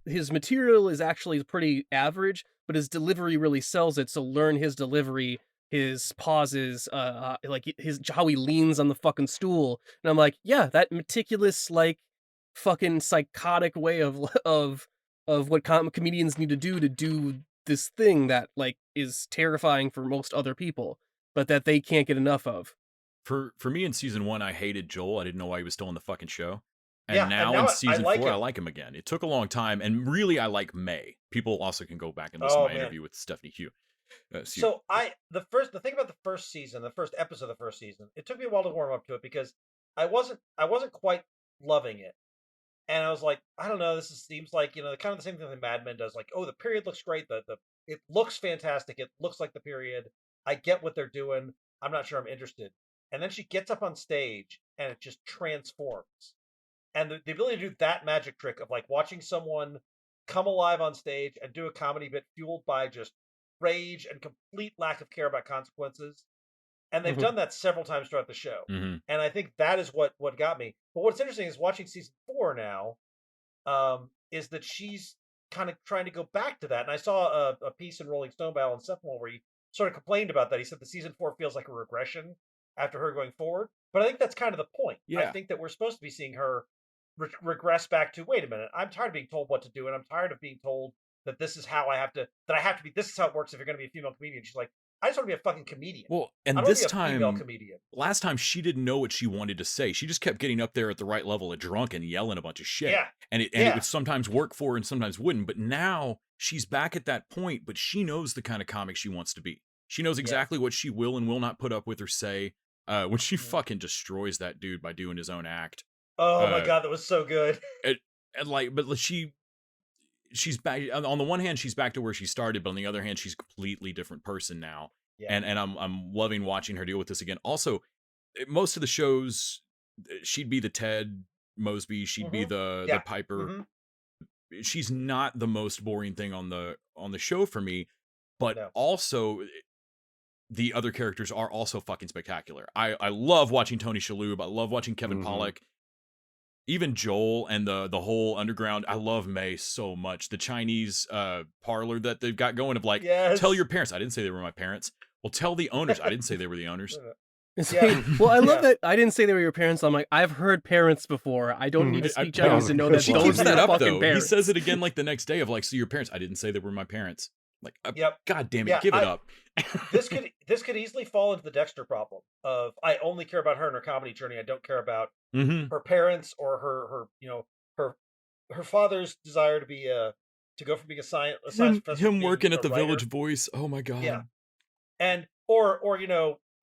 His material is actually pretty average, but his delivery really sells it. So learn his delivery, his pauses, like how he leans on the fucking stool. And I'm like, yeah, that meticulous, like fucking psychotic way of what comedians need to do this thing that like is terrifying for most other people, but that they can't get enough of. For me in season 1, I hated Joel. I didn't know why he was still in the fucking show. And now in season 4, I like him again. It took a long time, and really I like May. People also can go back and listen to my interview with Stephanie Hugh. So the thing about the first season, the first episode of the first season, it took me a while to warm up to it because I wasn't quite loving it. And I was like, I don't know, seems like, you know, kind of the same thing that Mad Men does. Like, oh, the period looks great. It looks fantastic. It looks like the period. I get what they're doing. I'm not sure I'm interested. And then she gets up on stage and it just transforms. And the ability to do that magic trick of like watching someone come alive on stage and do a comedy bit fueled by just rage and complete lack of care about consequences. And they've done that several times throughout the show. And I think that is what got me. But what's interesting is watching season 4 now, is that she's kind of trying to go back to that. And I saw a piece in Rolling Stone by Alan Sepinwall where he sort of complained about that. He said the season 4 feels like a regression after her going forward. But I think that's kind of the point. Yeah. I think that we're supposed to be seeing her regress back to, wait a minute, I'm tired of being told what to do. And I'm tired of being told that this is how I have to be, this is how it works if you're going to be a female comedian. She's like, I just want to be a fucking comedian. Well, I and don't want this to be a female time, comedian. last time she didn't know what she wanted to say. She just kept getting up there at the right level of drunk and yelling a bunch of shit. Yeah. And it would sometimes work for her and sometimes wouldn't. But now she's back at that point, but she knows the kind of comic she wants to be. She knows exactly what she will and will not put up with or say. When she fucking destroys that dude by doing his own act. Oh my God, that was so good. And like, but she's back on the one hand, she's back to where she started, but on the other hand, she's a completely different person now. Yeah. And I'm loving watching her deal with this again. Also, most of the shows, she'd be the Ted Mosby, she'd be the Piper. She's not the most boring thing on the show for me, but also the other characters are also fucking spectacular. I love watching Tony Shalhoub. I love watching Kevin Pollak. Even Joel and the whole underground. I love May so much. The Chinese parlor that they've got going of like, tell your parents. I didn't say they were my parents. Well, tell the owners. I didn't say they were the owners. Well, I love that. I didn't say they were your parents. I'm like, I've heard parents before. I don't need to speak Chinese to know that she those keeps are that your up fucking though. parents. He says it again like the next day of like, so your parents. I didn't say they were my parents. Like, God damn it, give it up. this could easily fall into the Dexter problem of I only care about her and her comedy journey. I don't care about her parents or her father's desire to be to go from being a science professor. Him working at the Village Voice. Oh my God. Yeah, and or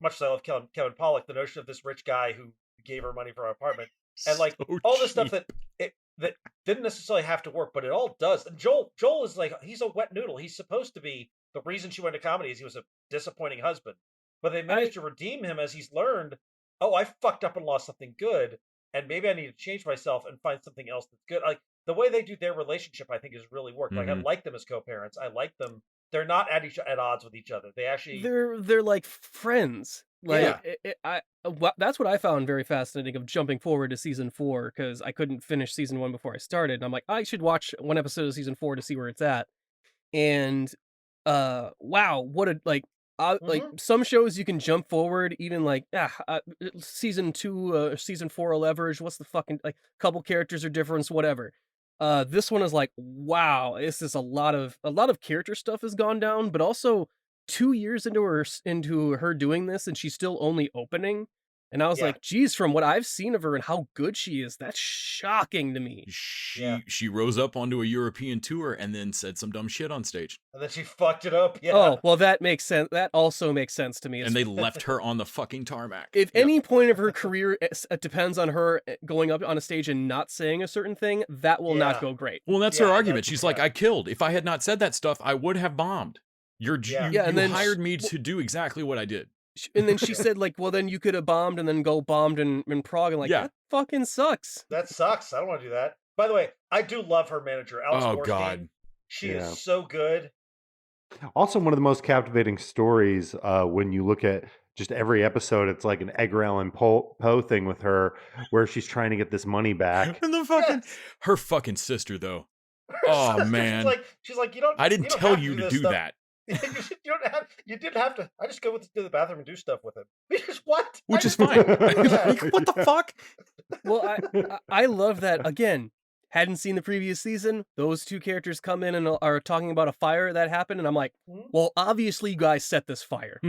much as I love Kevin Pollak, the notion of this rich guy who gave her money for an apartment and like all this stuff that didn't necessarily have to work, but it all does. And Joel is like, he's a wet noodle. He's supposed to be the reason she went to comedy is he was a disappointing husband, but they managed to redeem him as he's learned, oh, I fucked up and lost something good, and maybe I need to change myself and find something else that's good. Like the way they do their relationship, I think has really worked. Like I like them as co-parents. I like them. They're not at odds with each other. They actually they're like friends. Like that's what I found very fascinating of jumping forward to season 4 because I couldn't finish season 1 before I started. And I'm like, I should watch one episode of season 4 to see where it's at. And wow, what a like some shows you can jump forward even like season 2 season 4 leverage. What's the fucking like couple characters are different, whatever. This one is like, wow, this is a lot of character stuff has gone down, but also 2 years into her doing this and she's still only opening. And I was like, geez, from what I've seen of her and how good she is, that's shocking to me. She rose up onto a European tour and then said some dumb shit on stage. And then she fucked it up. Yeah. Oh, well, that makes sense. That also makes sense to me. And they left her on the fucking tarmac. If any point of her career depends on her going up on a stage and not saying a certain thing, that will not go great. Well, that's her argument. She's like, I killed. If I had not said that stuff, I would have bombed. You hired me to do exactly what I did. And then she said, like, well, then you could have bombed and then go bombed in Prague. And like, that fucking sucks. That sucks. I don't want to do that. By the way, I do love her manager, Alice Borstein. God. She is so good. Also, one of the most captivating stories when you look at just every episode, it's like an Edgar Allan Poe thing with her where she's trying to get this money back. And the fucking her fucking sister, though. Oh, man. She's like, you don't. I didn't tell you to do that. You didn't have to. I just go to the bathroom and do stuff with him. Because what? Which is fine. What the fuck? Well, I love that. Again, hadn't seen the previous season. Those two characters come in and are talking about a fire that happened, and I'm like, well, obviously you guys set this fire.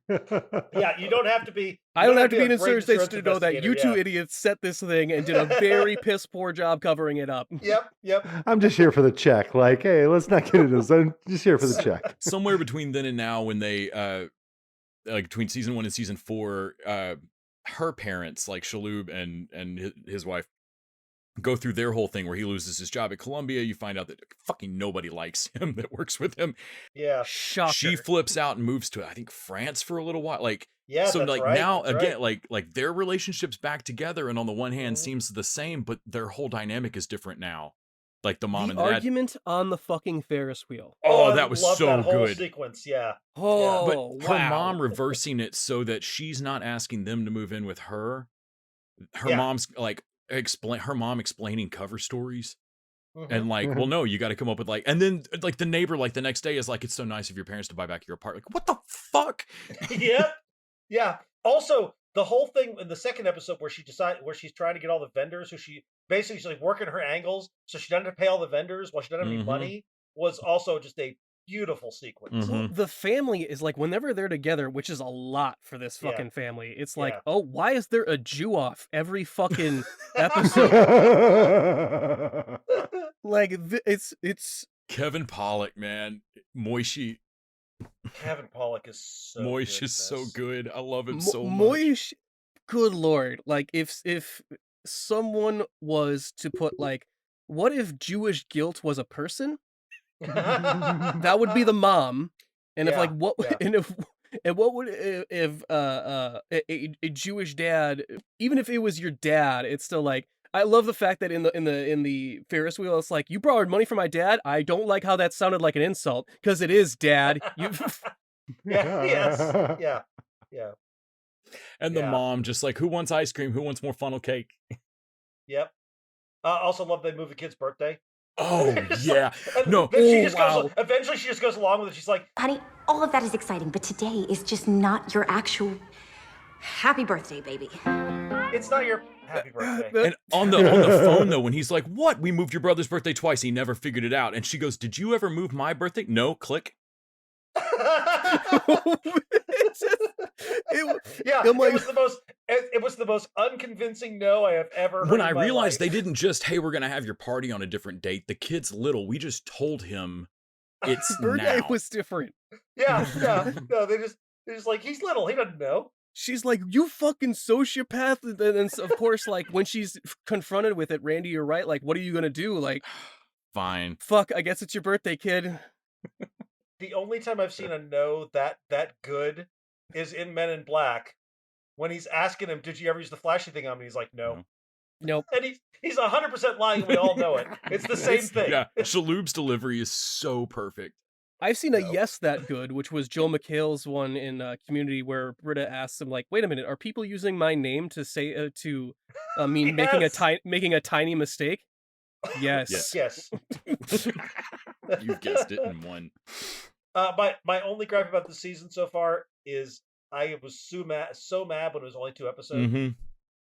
Yeah, you don't have to be. I don't have to be an insurance agent to know that you two idiots set this thing and did a very piss poor job covering it up. Yep. I'm just here for the check. Like, hey, let's not get into this. I'm just here for the check. Somewhere between then and now, when they like between season 1 and season 4, her parents, like Shalhoub and his wife, go through their whole thing where he loses his job at Columbia. You find out that fucking nobody likes him that works with him. Yeah. Shocker. She flips out and moves to, I think, France for a little while. Like, yeah, so that's like right, now that's again, right. like their relationship's back together, and on the one hand seems the same, but their whole dynamic is different now. Like the mom and dad argument on the fucking Ferris wheel. Oh, that was love so that whole good. sequence, yeah. Oh, but her mom reversing it so that she's not asking them to move in with her. Her mom's like her mom explaining cover stories. And like, well, no, you got to come up with like, and then like the neighbor, like the next day is like, it's so nice of your parents to buy back your apartment. Like, what the fuck? Yeah. Also, the whole thing in the second episode where she's trying to get all the vendors who she's like working her angles so she doesn't have to pay all the vendors while she doesn't have any money was also just a beautiful sequence. Well, the family is like, whenever they're together, which is a lot for this Yeah. fucking family, it's like, Yeah. oh, why is there a Jew off every fucking episode? Like, it's Kevin Pollak, man. Moishi. Kevin Pollak is so Moish good is in so this. good. I love him so much. Moish, good lord. Like, if someone was to put, like, what if Jewish guilt was a person? That would be the mom. And if, like, what, and what would, if a Jewish dad, even if it was your dad, it's still like, I love the fact that in the Ferris wheel, it's like, you borrowed money from my dad. I don't like how that sounded like an insult, because it is, Dad. You. Yeah. And the Yeah. mom just like, who wants ice cream? Who wants more funnel cake? Yep. Also love they move the kid's birthday. Oh, yeah. And No. then she Oh, just wow. goes. Eventually, she just goes along with it. She's like, Honey, all of that is exciting, but today is just not your actual happy birthday, baby. "It's not your happy birthday." And on the phone, though, when he's like, what? We moved your brother's birthday twice. He never figured it out. And she goes, did you ever move my birthday? No. Click. It's just- Yeah, I'm like- it was the most unconvincing no I have ever heard. When in I my realized life. they didn't just, hey, we're going to have your party on a different date. The kid's little. We just told him it's birthday now. was different. Yeah. No, they're just like, he's little. He doesn't know. She's like, you fucking sociopath. And then, of course, like, when she's confronted with it, Randy, you're right. Like, what are you going to do? Like, Fine. fuck, I guess it's your birthday, kid. The only time I've seen a no that good is in Men in Black, when he's asking him, "Did you ever use the flashy thing on me?" He's like, "No." Nope. And he's 100% lying, and we all know it. It's the same thing. Yeah. Shaloub's delivery is so perfect. I've seen a yes that good, which was Joel McHale's one in Community, where Britta asks him, like, wait a minute, are people using my name to say mean Yes. making a tiny mistake? Yes. Yes. You've guessed it in one. My only gripe about the season so far is I was so mad when it was only 2 episodes. Mm-hmm.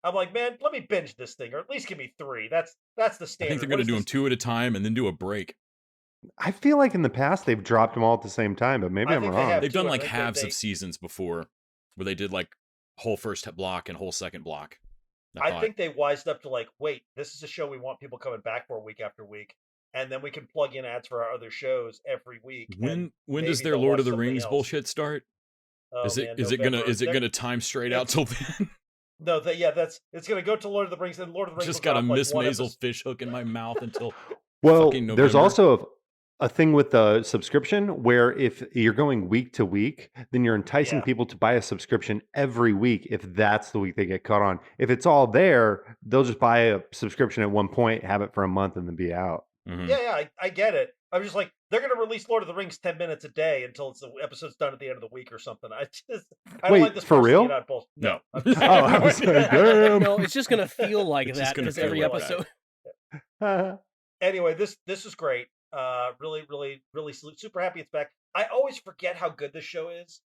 I'm like, man, let me binge this thing, or at least give me 3. That's the I standard. think they're going to do them 2 at a time and then do a break. I feel like in the past they've dropped them all at the same time, but maybe I I'm think they wrong. have. They've done too, I like think halves they- of seasons before where they did like whole first block and whole second block. I think they wised up to like, wait, this is a show we want people coming back for week after week, and then we can plug in ads for our other shows every week. When and does maybe their they'll Lord watch of the something Rings else. bullshit start? Oh, Is man, it November. gonna time straight out till then? No, it's gonna go to Lord of the Rings, and Lord of the Rings. Just will got a drop, like, Miss one Maisel episode- fish hook in my mouth until Well, fucking there's November. also a thing with the subscription where if you're going week to week, then you're enticing Yeah. people to buy a subscription every week if that's the week they get caught on. If it's all there, they'll just buy a subscription at one point, have it for a month, and then be out. Mhm. Yeah, I get it. I'm just like, they're gonna release Lord of the Rings 10 minutes a day until the episode's done at the end of the week or something. I don't Wait, like this for posting real? it on both. No. I'm Oh, I was like, damn. No, it's just gonna feel like It's just that gonna because feel every like episode. Anyway, this is great. Really super happy it's back. I always forget how good this show is,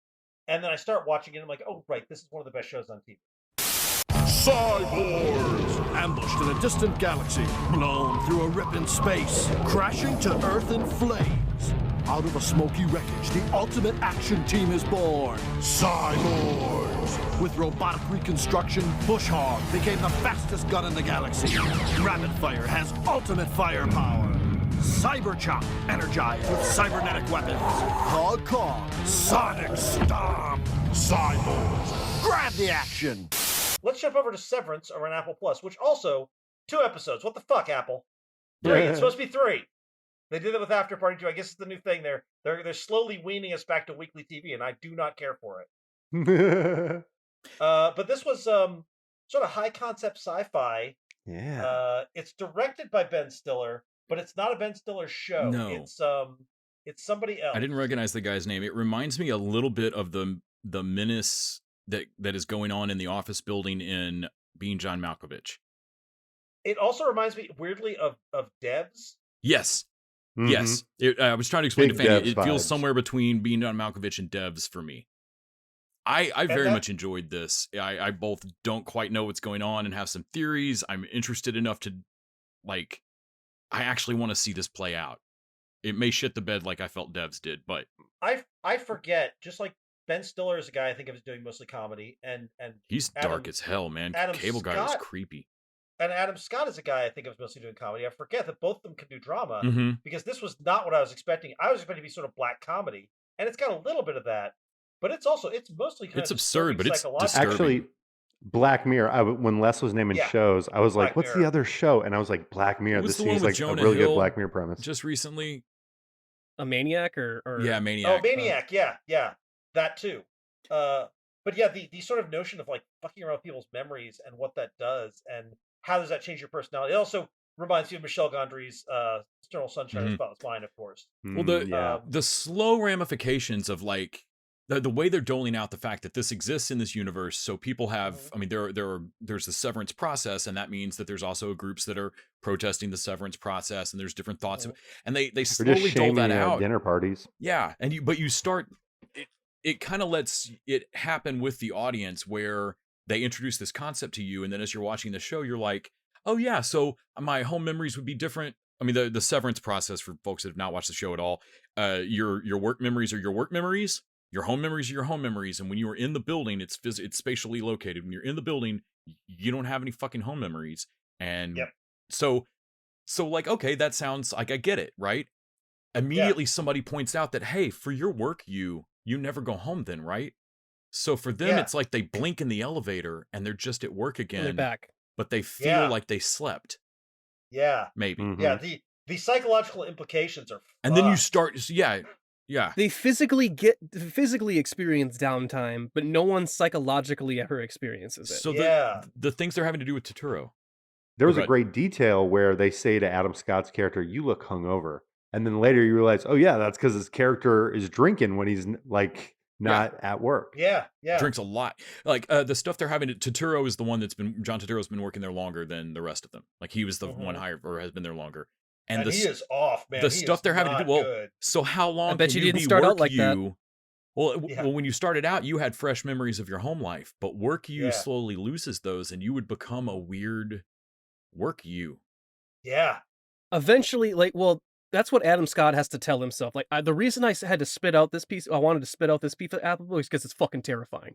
and then I start watching it and I'm like, oh right, this is one of the best shows on TV. Cyborgs! Ambushed in a distant galaxy, blown through a rip in space, crashing to Earth in flames. Out of a smoky wreckage, the ultimate action team is born. Cyborgs! With robotic reconstruction, Bushhog became the fastest gun in the galaxy. Rapid Fire has ultimate firepower. Cyberchop, energized with cybernetic weapons. Hog Kong, Sonic Stomp. Cyborgs, grab the action! Let's jump over to Severance over on Apple Plus, which also 2 episodes. What the fuck, Apple? 3. It's supposed to be 3. They did it with Afterparty too. I guess it's the new thing. They're slowly weaning us back to weekly TV, and I do not care for it. But this was sort of high concept sci-fi. Yeah. It's directed by Ben Stiller, but it's not a Ben Stiller show. No. It's somebody else. I didn't recognize the guy's name. It reminds me a little bit of the menace that is going on in the office building in Being John Malkovich. It also reminds me weirdly of Devs. Yes. Mhm. Yes. I was trying to explain Big to Fanny. Devs It feels vibes. somewhere between Being John Malkovich and Devs for me. I very that- much enjoyed this. I both don't quite know what's going on and have some theories. I'm interested enough to, like, I actually want to see this play out. It may shit the bed like I felt Devs did, but I forget. Just like Ben Stiller is a guy I think of as doing mostly comedy, and he's dark as hell, man. Cable Guy was creepy. And Adam Scott is a guy I think of as mostly doing comedy. I forget that both of them can do drama because this was not what I was expecting. I was expecting to be sort of black comedy, and it's got a little bit of that, but it's mostly kind it's of absurd, but it's disturbing. Actually, Black Mirror. When Les was naming shows, I was like, "What's the other show?" And I was like, "Black Mirror." This seems like a really good Black Mirror premise. Just recently, a Maniac or yeah, Maniac. Oh, Maniac, yeah, that too. But yeah, the sort of notion of like fucking around with people's memories and what that does, and how does that change your personality? It also reminds you of Michel Gondry's Eternal Sunshine of the Spotless Mind, of course. Well, the slow ramifications of like the way they're doling out the fact that this exists in this universe, so people have. I mean, there's the severance process, and that means that there's also groups that are protesting the severance process, and there's different thoughts, and they slowly dole that out. Dinner parties, yeah, and you start. It kind of lets it happen with the audience where they introduce this concept to you, and then as you're watching the show, you're like, oh yeah, so my home memories would be different. I mean, the severance process for folks that have not watched the show at all, your work memories are your work memories, your home memories are your home memories, and when you are in the building, it's spatially located. When you're in the building, you don't have any fucking home memories, and so like, okay, that sounds like I get it, right? Immediately, somebody points out that, hey, for your work, you never go home then, right? So for them, it's like they blink in the elevator and they're just at work again. They're back. But they feel like they slept. Yeah. Maybe. Yeah, the psychological implications are And then you start, yeah. They physically experience downtime, but no one psychologically ever experiences it. So the things they're having to do with Totoro. There was a great detail where they say to Adam Scott's character, "You look hungover." And then later you realize, oh yeah, that's because his character is drinking when he's like not at work. Yeah. Drinks a lot. Like the stuff they're having. Totoro is the one John Turturro's been working there longer than the rest of them. Like he was the one hired or has been there longer. And he is off, man. The stuff they're having to do. Well, so how long? I bet you didn't start out like that. Well, when you started out, you had fresh memories of your home life, but work you slowly loses those, and you would become a weird work you. Yeah. Eventually, that's what Adam Scott has to tell himself. Like, the reason I had to spit out this piece, I wanted to spit out this piece of apple was because it's fucking terrifying.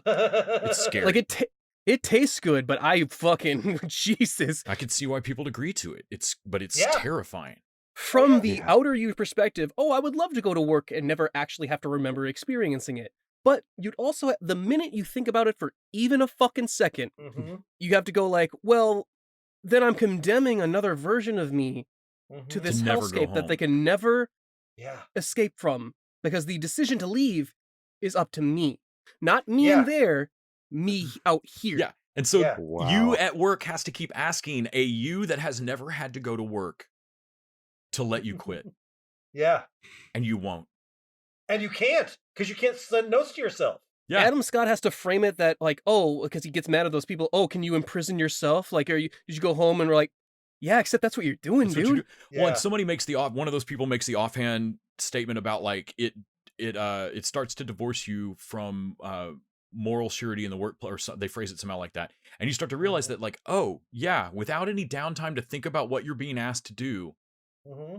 It's scary. Like, it tastes good, but I fucking, Jesus. I could see why people would agree to it. It's terrifying. From the outer you perspective, I would love to go to work and never actually have to remember experiencing it. But you'd also, the minute you think about it for even a fucking second, you have to go like, well, then I'm condemning another version of me to this hellscape that they can never escape from, because the decision to leave is up to me, not me in there, me out here. Yeah, and so you at work has to keep asking a you that has never had to go to work to let you quit. Yeah, and you won't, and you can't, because you can't send notes to yourself. Yeah. Adam Scott has to frame it that like, because he gets mad at those people. Can you imprison yourself? Like, did you go home and we're like, yeah, except that's what you're doing, dude. Well, and somebody makes one of those people makes the offhand statement about like it starts to divorce you from moral surety in the workplace, or they phrase it somehow like that, and you start to realize that like, without any downtime to think about what you're being asked to do,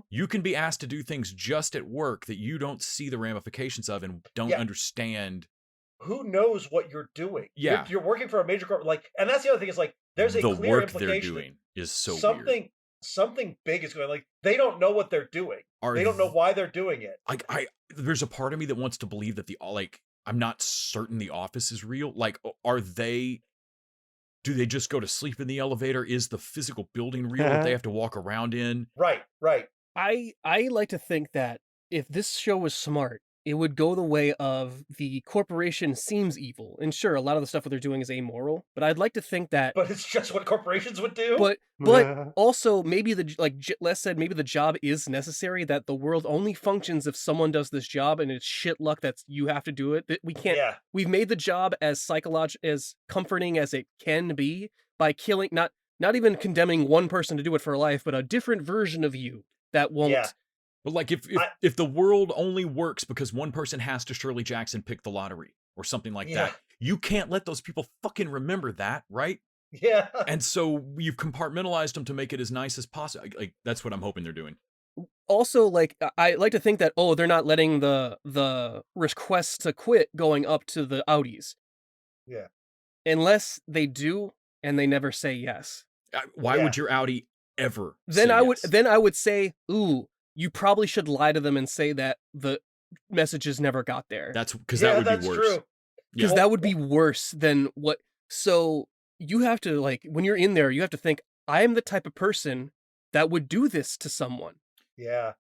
you can be asked to do things just at work that you don't see the ramifications of and don't understand. Who knows what you're doing? Yeah, you're working for a major corporate, like, and that's the other thing is like, there's a clear implication they're doing is so weird. Something big is going. Like, they don't know what they're doing. They don't know why they're doing it. Like, there's a part of me that wants to believe that I'm not certain the office is real. Like, do they just go to sleep in the elevator? Is the physical building real that they have to walk around in? Right. I like to think that if this show was smart, it would go the way of the corporation seems evil. And sure, a lot of the stuff that they're doing is amoral, but I'd like to think that... But it's just what corporations would do? But also, maybe Les said, maybe the job is necessary, that the world only functions if someone does this job, and it's shit luck that you have to do it. That we can't... Yeah. We've made the job as as comforting as it can be by killing... Not even condemning one person to do it for life, but a different version of you that won't... Yeah. But like if the world only works because one person has to Shirley Jackson pick the lottery or something like that, you can't let those people fucking remember that, right? Yeah. And so you've compartmentalized them to make it as nice as possible. Like, that's what I'm hoping they're doing. also, like, I like to think that, oh, they're not letting the requests to quit going up to the outies. Yeah. Unless they do, and they never say yes. Why Yeah. would your outie ever Then say yes? Then I would say, ooh, you probably should lie to them and say that the messages never got there. That's because that would that's be worse. true. Because Yeah. that would be worse than what. So you have to, like, when you're in there, you have to think, I am the type of person that would do this to someone. Yeah.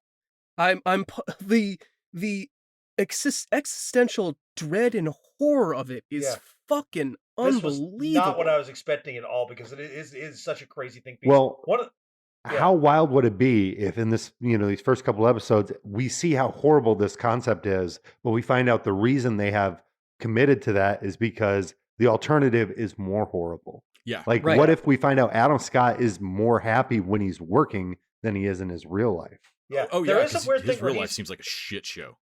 The existential dread and horror of it is Yeah. fucking This was unbelievable. not what I was expecting at all, because it is such a crazy thing. Because Well, one of, yeah. how wild would it be if in this, these first couple episodes, we see how horrible this concept is, but we find out the reason they have committed to that is because the alternative is more horrible. Yeah. Like, Right. what if we find out Adam Scott is more happy when he's working than he is in his real life? Yeah. Oh There yeah. is a 'Cause weird his thing where real life he's, seems like a shit show.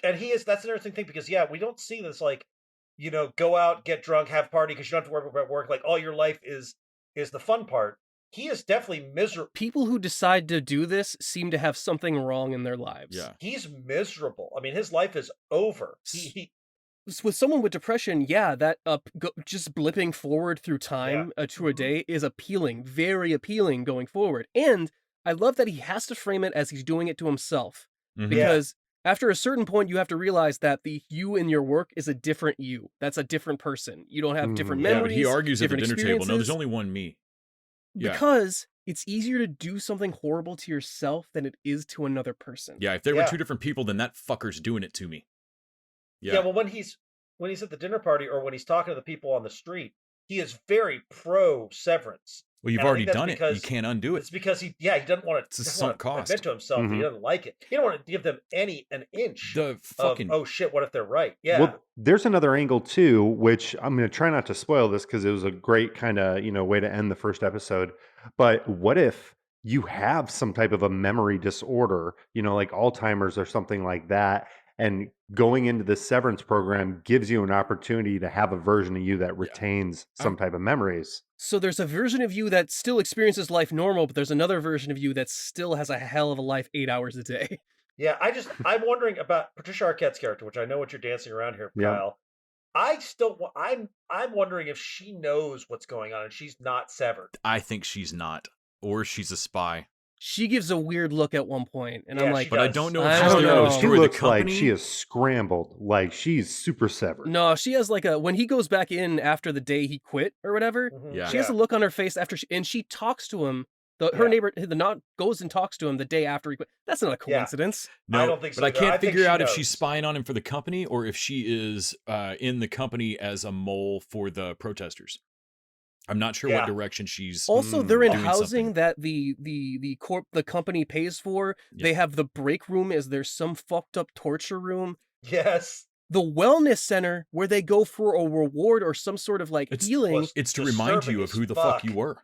and that's an interesting thing, because we don't see this, like, go out, get drunk, have party, because you don't have to worry about work. Like, all your life is the fun part. He is definitely miserable. People who decide to do this seem to have something wrong in their lives. Yeah. He's miserable. I mean, his life is over. He With someone with depression, yeah, that just blipping forward through time to a day is appealing, very appealing going forward. And I love that he has to frame it as he's doing it to himself, Mhm. because after a certain point, you have to realize that the you in your work is a different you. That's a different person. You don't have different Yeah, memories. but he argues at the different dinner table. No, there's experiences. only one me. Yeah. Because it's easier to do something horrible to yourself than it is to another person. Yeah, if there were Yeah. two different people, then that fucker's doing it to me. Yeah. Yeah. Well, when he's at the dinner party, or when he's talking to the people on the street, he is very pro Severance. Well, you've And I already think that's done it. You because- can't undo it. It's because he doesn't want It's a to sunk cost. admit to himself that he Mhm. doesn't like it. He don't want to give them an inch The of, fucking oh shit, what if they're right? Yeah. Well, there's another angle too, which I'm going to try not to spoil this because it was a great kind of, way to end the first episode. But what if you have some type of a memory disorder, like Alzheimer's or something like that, and going into the Severance program gives you an opportunity to have a version of you that retains some type of memories. So there's a version of you that still experiences life normal, but there's another version of you that still has a hell of a life 8 hours a day. Yeah, I'm wondering about Patricia Arquette's character, which I know what you're dancing around here, Yeah. Kyle. I'm wondering if she knows what's going on and she's not severed. I think she's not, or she's a spy. She gives a weird look at one point, and Yeah, I'm she like, But I does. don't know if I she's don't there know. to She destroy the looks like company. she is scrambled, like she's super severed. no, she has like when he goes back in after the day he quit or whatever, Mhm. Yeah. she has a look on her face after and she talks to him. Her Yeah. neighbor, the not goes and talks to him the day after he quit. That's not a Yeah. coincidence. No, I don't think so but I either. can't I think figure she out if knows. she's spying on him for the company or if she is in the company as a mole for the protesters. I'm not sure Yeah. what direction she's. Also, they're in doing housing something. that the company pays for. Yeah. They have the break room as there's some fucked up torture room. Yes. The wellness center where they go for a reward or some sort of like It's- healing. was It's to remind disturbing you of as who the fuck you fuck. were.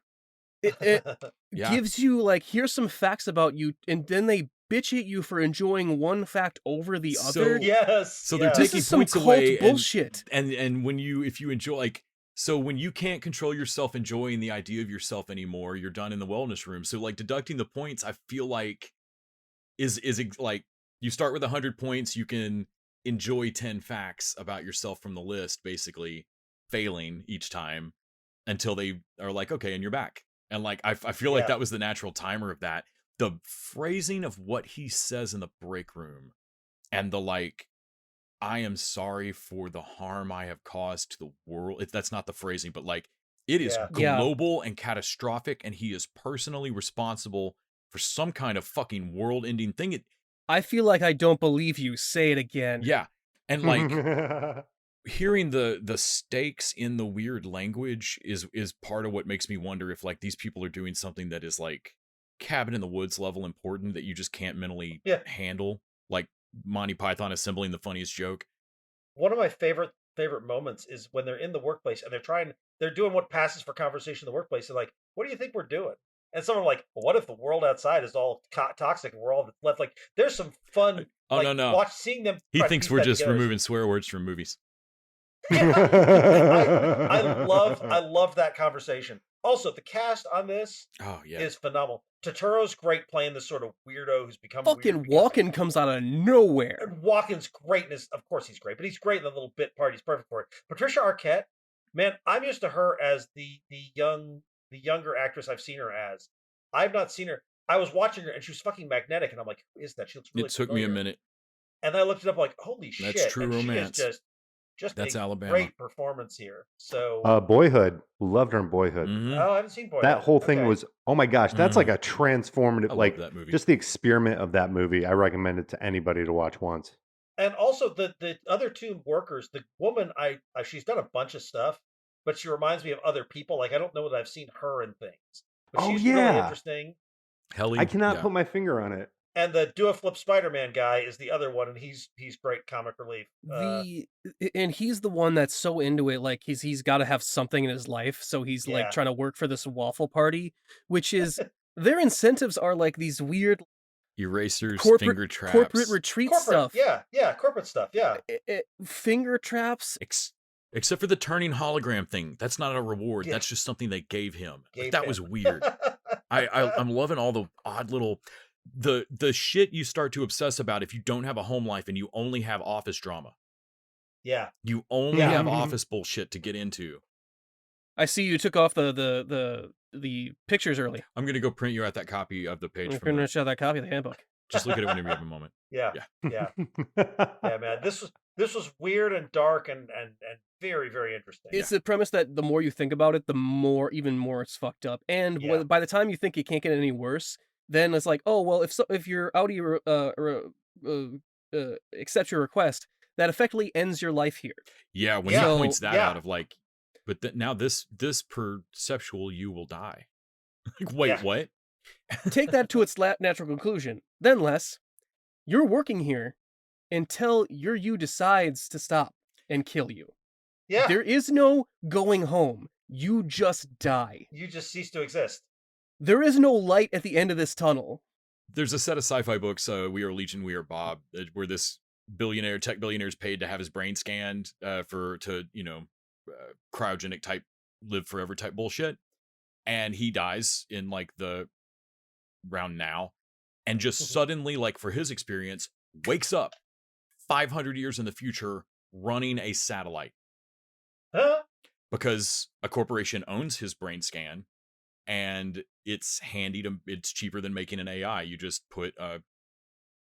It Yeah. gives you like, here's some facts about you, and then they bitch at you for enjoying one fact over the So- other. Yes. So they're yes. This taking is some points cult away bullshit. and when if you enjoy so when you can't control yourself enjoying the idea of yourself anymore, you're done in the wellness room. So like deducting the points, I feel like is like you start with 100 points, you can enjoy 10 facts about yourself from the list, basically failing each time until they are like, okay, and you're back. And like I feel like Yeah. that was the natural timer of that. The phrasing of what he says in the break room and the like, I am sorry for the harm I have caused to the world. That's not the phrasing, but like it is Yeah. global and catastrophic, and he is personally responsible for some kind of fucking world-ending thing. I feel like I don't believe you. Say it again. Yeah, and like hearing the stakes in the weird language is part of what makes me wonder if like these people are doing something that is like cabin in the woods level important that you just can't mentally Yeah. handle, like Monty Python assembling the funniest joke. One of my favorite moments is when they're in the workplace and they're doing what passes for conversation in the workplace. They're like, what do you think we're doing? And someone like, well, what if the world outside is all toxic and we're all left? Like, there's some fun. Oh, like, no. Seeing them. He try to thinks piece we're that just together is- removing swear words from movies. I love that conversation. Also, the cast on this Oh yeah. is phenomenal. Totoro's great playing this sort of weirdo who's become Fucking weird because- Walken comes out of nowhere. And Walken's greatness, of course he's great, but he's great in the little bit part. He's perfect for it. Patricia Arquette, man, I'm used to her as the younger actress I've seen her as. I've not seen her. I was watching her and she was fucking magnetic, and I'm like, who is that? She looks really It took me a familiar. minute. And I looked it up like, holy shit. That's true and romance. She is just That's a Alabama. great performance here. So Boyhood. Loved her in Boyhood. Mhm. oh, I haven't seen Boyhood. That whole thing Okay. was, oh my gosh, that's like a transformative, I love like that movie. just the experiment of that movie. I recommend it to anybody to watch once. And also the other two workers, the woman, she's done a bunch of stuff, but she reminds me of other people. Like I don't know that I've seen her in things, but Oh, she's really yeah. interesting. Helly, I cannot yeah. put my finger on it. And the Do a Flip Spider-Man guy is the other one, and he's great comic relief. And he's the one that's so into it, like he's got to have something in his life, so he's Yeah. like trying to work for this waffle party, which is their incentives are like these weird Erasers, corporate finger traps. corporate retreat corporate, stuff. yeah, corporate stuff, yeah. Finger traps. Except for the turning hologram thing. That's not a reward. Yeah. That's just something they gave him. Gave That him. was weird. I'm loving all the odd little the shit you start to obsess about if you don't have a home life and you only have office drama. Yeah. You only Yeah. have office bullshit to get into. I see you took off the pictures early. I'm gonna go print you out that copy of the page. I'm From gonna that. show that copy of the handbook. Just look at it whenever you have a moment. Yeah. Yeah. Yeah, man. This was weird and dark and very, very interesting. It's the premise that the more you think about it, even more it's fucked up. And Yeah. by the time you think it can't get any worse, then it's like, oh well, if your Audi accepts your request, that effectively ends your life here. Yeah, when Yeah. he points that Yeah. out of like, but now this perceptual you will die. Like, wait, Yeah. what? Take that to its natural conclusion. Then, Les, you're working here until your you decides to stop and kill you. Yeah. There is no going home. You just die. You just cease to exist. There is no light at the end of this tunnel. There's a set of sci-fi books, We Are Legion, We Are Bob, where this tech billionaire is paid to have his brain scanned cryogenic type live forever type bullshit. And he dies in like the round now, and just suddenly, like for his experience, wakes up 500 years in the future running a satellite. Huh? Because a corporation owns his brain scan, and it's cheaper than making an AI. You just put a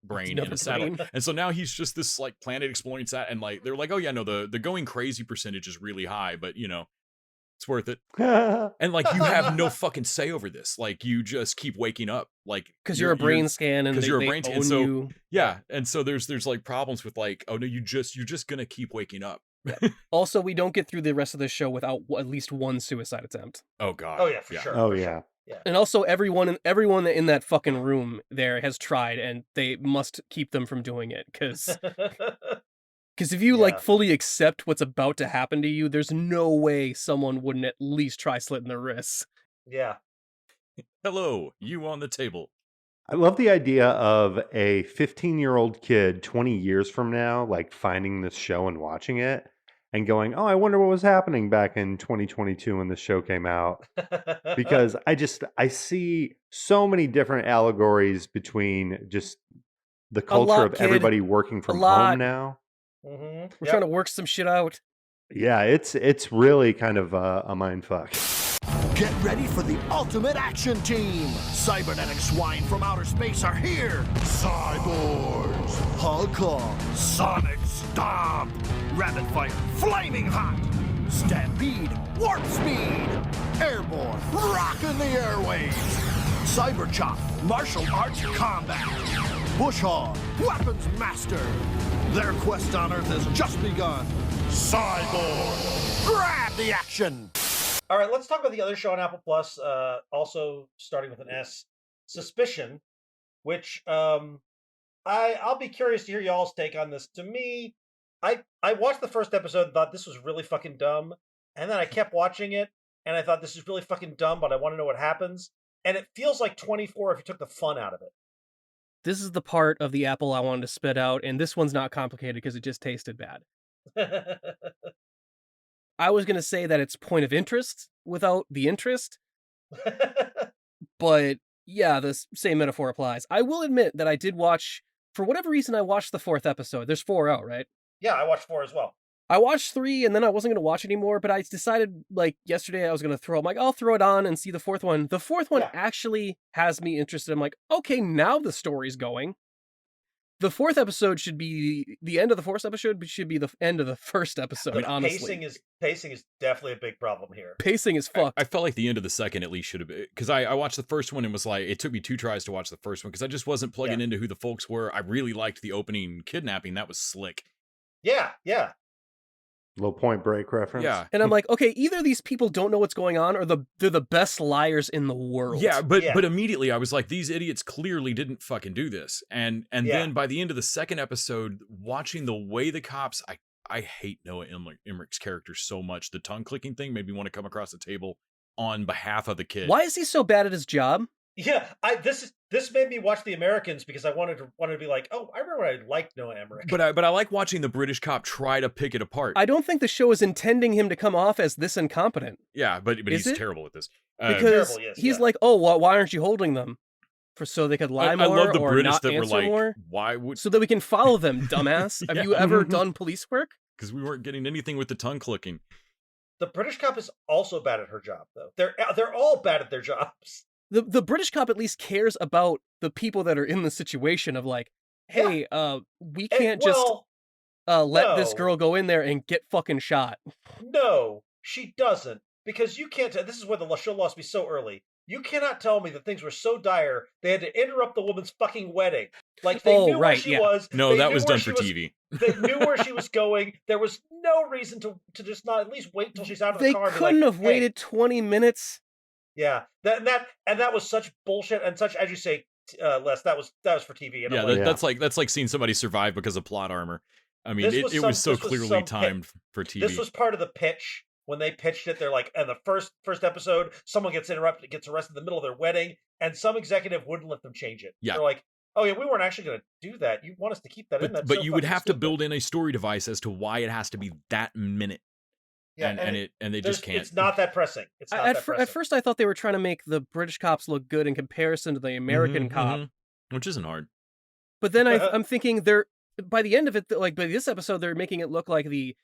brain in Another a satellite. brain. And so now he's just this like planet exploring and like they're like, oh yeah, no, the going crazy percentage is really high, but it's worth it. And like you have no fucking say over this. Like you just keep waking up, like Because you're a brain scan and you're a they brain scan. own So you. yeah, and so there's like problems with like, oh no, you're just gonna keep waking up. Also, we don't get through the rest of this show without at least one suicide attempt. Oh god. Oh yeah, for sure. Oh for yeah. Sure. And also, everyone in that fucking room there has tried, and they must keep them from doing it. Because if you like Yeah. fully accept what's about to happen to you, there's no way someone wouldn't at least try slitting their wrists. Yeah. Hello, you on the table. I love the idea of a 15-year-old kid 20 years from now, like finding this show and watching it and going, oh, I wonder what was happening back in 2022 when this show came out. Because I see so many different allegories between just the culture lot, of kid. everybody working from lot. home now. Mhm. We're Yep. trying to work some shit out. Yeah, it's really kind of a mind fuck. Get ready for the ultimate action team! Cybernetic swine from outer space are here! Cyborgs! Hug Claw! Sonic Stomp! Rapid Fire! Flaming Hot! Stampede! Warp Speed! Airborne! Rockin' the airwaves! Cyber Chop! Martial Arts Combat! Bush Hog! Weapons Master! Their quest on Earth has just begun! Cyborg! Grab the action! All right, let's talk about the other show on Apple Plus, also starting with an S, Suspicion, which I'll be curious to hear y'all's take on this. To me, I watched the first episode and thought this was really fucking dumb, and then I kept watching it and I thought this is really fucking dumb, but I want to know what happens. And it feels like 24 if you took the fun out of This is the part of the apple I wanted to spit out, and this one's not complicated because it just tasted bad. it. I was going to say that it's point of interest without the interest, But yeah, the same metaphor applies. I will admit that I did watch, for whatever reason, I watched the 4th episode. There's 4 out, right? Yeah, I watched 4 as well. I watched 3 and then I wasn't going to watch anymore, but I decided like yesterday I was going to I'm like, I'll throw it on and see the 4th one. The 4th one actually has me interested. I'm like, okay, now the story's going. The 4th episode should be the end of the 4th episode, should be the end of the 1st episode, honestly. Pacing is definitely a big problem here. Pacing is fucked. I felt like the end of the 2nd at least should have been, because I watched the 1st one and was like, it took me 2 tries to watch the 1st one because I just wasn't plugging into who the folks were. I really liked the opening kidnapping. That was slick. Yeah. Little Point Break reference. Yeah. And I'm like, okay, either these people don't know what's going on or they're the best liars in the world. Yeah, but immediately I was like, these idiots clearly didn't fucking do this. And then by the end of the 2nd episode, watching the way the cops, I hate Noah Emmerich's character so much. The tongue clicking thing made me want to come across the table on behalf of the kid. Why is he so bad at his job? Yeah, this made me watch The Americans because I wanted to be like, oh, I remember I liked Noah Emmerich. But I like watching the British cop try to pick it apart. I don't think the show is intending him to come off as this incompetent. Yeah, but he's terrible at this. Because he's like, oh, why aren't you holding them? So they could lie more. I love the or British not that were like, more? why would? So that we can follow them, dumbass. Have you ever done police work? Because we weren't getting anything with the tongue clicking. The British cop is also bad at her job, though. They're all bad at their jobs. The British cop at least cares about the people that are in the situation of like, hey, we can't let this girl go in there and get fucking shot. No, she doesn't. Because you can't. This is where the show lost me so early. You cannot tell me that things were so dire they had to interrupt the woman's fucking wedding. Like they knew where she was. No, that was done for TV. They knew where she was going. There was no reason to just not at least wait until she's out of the car. They couldn't have waited 20 minutes. Yeah, that was such bullshit and such, as you say, Les. That was for TV. And yeah, that's like seeing somebody survive because of plot armor. I mean, it was so clearly timed for TV. This was part of the pitch. When they pitched it, they're like, in the first episode, someone gets interrupted, gets arrested in the middle of their wedding, and some executive wouldn't let them change it. Yeah. They're like, oh yeah, we weren't actually going to do that. You want us to keep that in. But you would have to build in a story device as to why it has to be that minute. Yeah, and they just can't. It's not that pressing. It's not that pressing. At first, I thought they were trying to make the British cops look good in comparison to the American cop, which isn't hard. But then I'm thinking by the end of it, like by this episode, they're making it look like the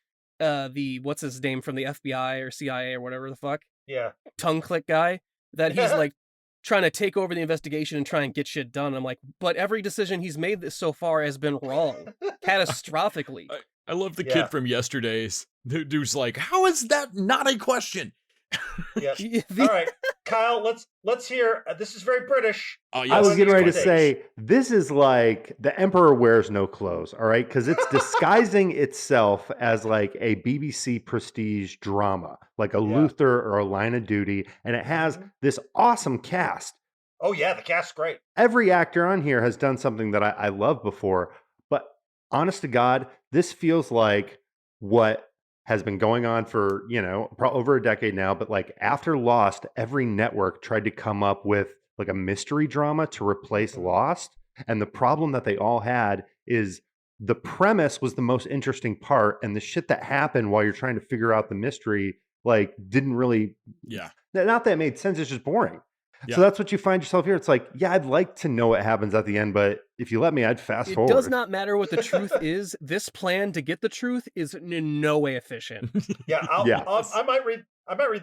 what's his name from the FBI or CIA or whatever the fuck. Yeah. Tongue click guy that he's like trying to take over the investigation and try and get shit done. I'm like, but every decision he's made so far has been wrong, catastrophically. I love the kid from Yesterday's. The dude's like, how is that not a question? Yeah. All right, Kyle, let's hear. This is very British. Yes. I was getting ready to say, this is like The Emperor Wears No Clothes, all right? Because it's disguising itself as like a BBC prestige drama, like a Luther or a Line of Duty, and it has this awesome cast. Oh yeah, the cast's great. Every actor on here has done something that I love before, but honest to God, this feels like what has been going on for, over a decade now. But like after Lost, every network tried to come up with like a mystery drama to replace Lost. And the problem that they all had is the premise was the most interesting part. And the shit that happened while you're trying to figure out the mystery, like didn't really, not that it made sense. It's just boring. Yeah. So that's what you find yourself here. It's like, yeah, I'd like to know what happens at the end, but if you let me, I'd fast forward. It does not matter what the truth is. This plan to get the truth is in no way efficient. Yeah, I might read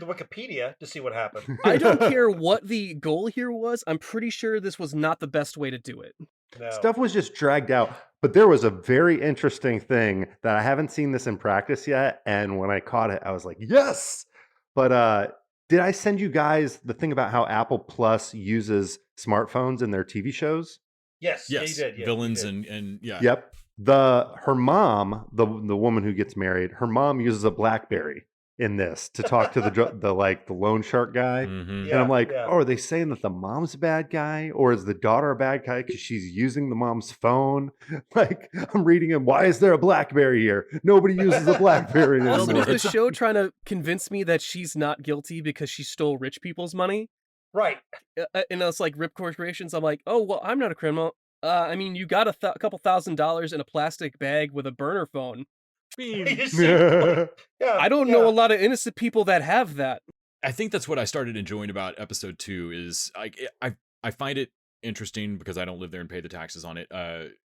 the Wikipedia to see what happened. I don't care what the goal here was. I'm pretty sure this was not the best way to do it. No. Stuff was just dragged out. But there was a very interesting thing that I haven't seen this in practice yet. And when I caught it, I was like, yes. But did I send you guys the thing about how Apple Plus uses smartphones in their TV shows? Yes. Yeah, you did. Yeah, villains you did. and yeah. Yep. Her mom, the woman who gets married, her mom uses a BlackBerry in this to talk to the loan shark guy. Mm-hmm. And I'm like, oh, are they saying that the mom's a bad guy, or is the daughter a bad guy because she's using the mom's phone? Like, I'm reading him. Why is there a BlackBerry here? Nobody uses a BlackBerry anymore. Also, is the show trying to convince me that she's not guilty because she stole rich people's money? Right. And it's like Rip Corporations. I'm like, oh, well, I'm not a criminal. I mean, you got a couple $1,000s in a plastic bag with a burner phone. Yeah, I don't know a lot of innocent people that have that. I think that's what I started enjoying about episode 2 is I find it interesting because I don't live there and pay the taxes on it.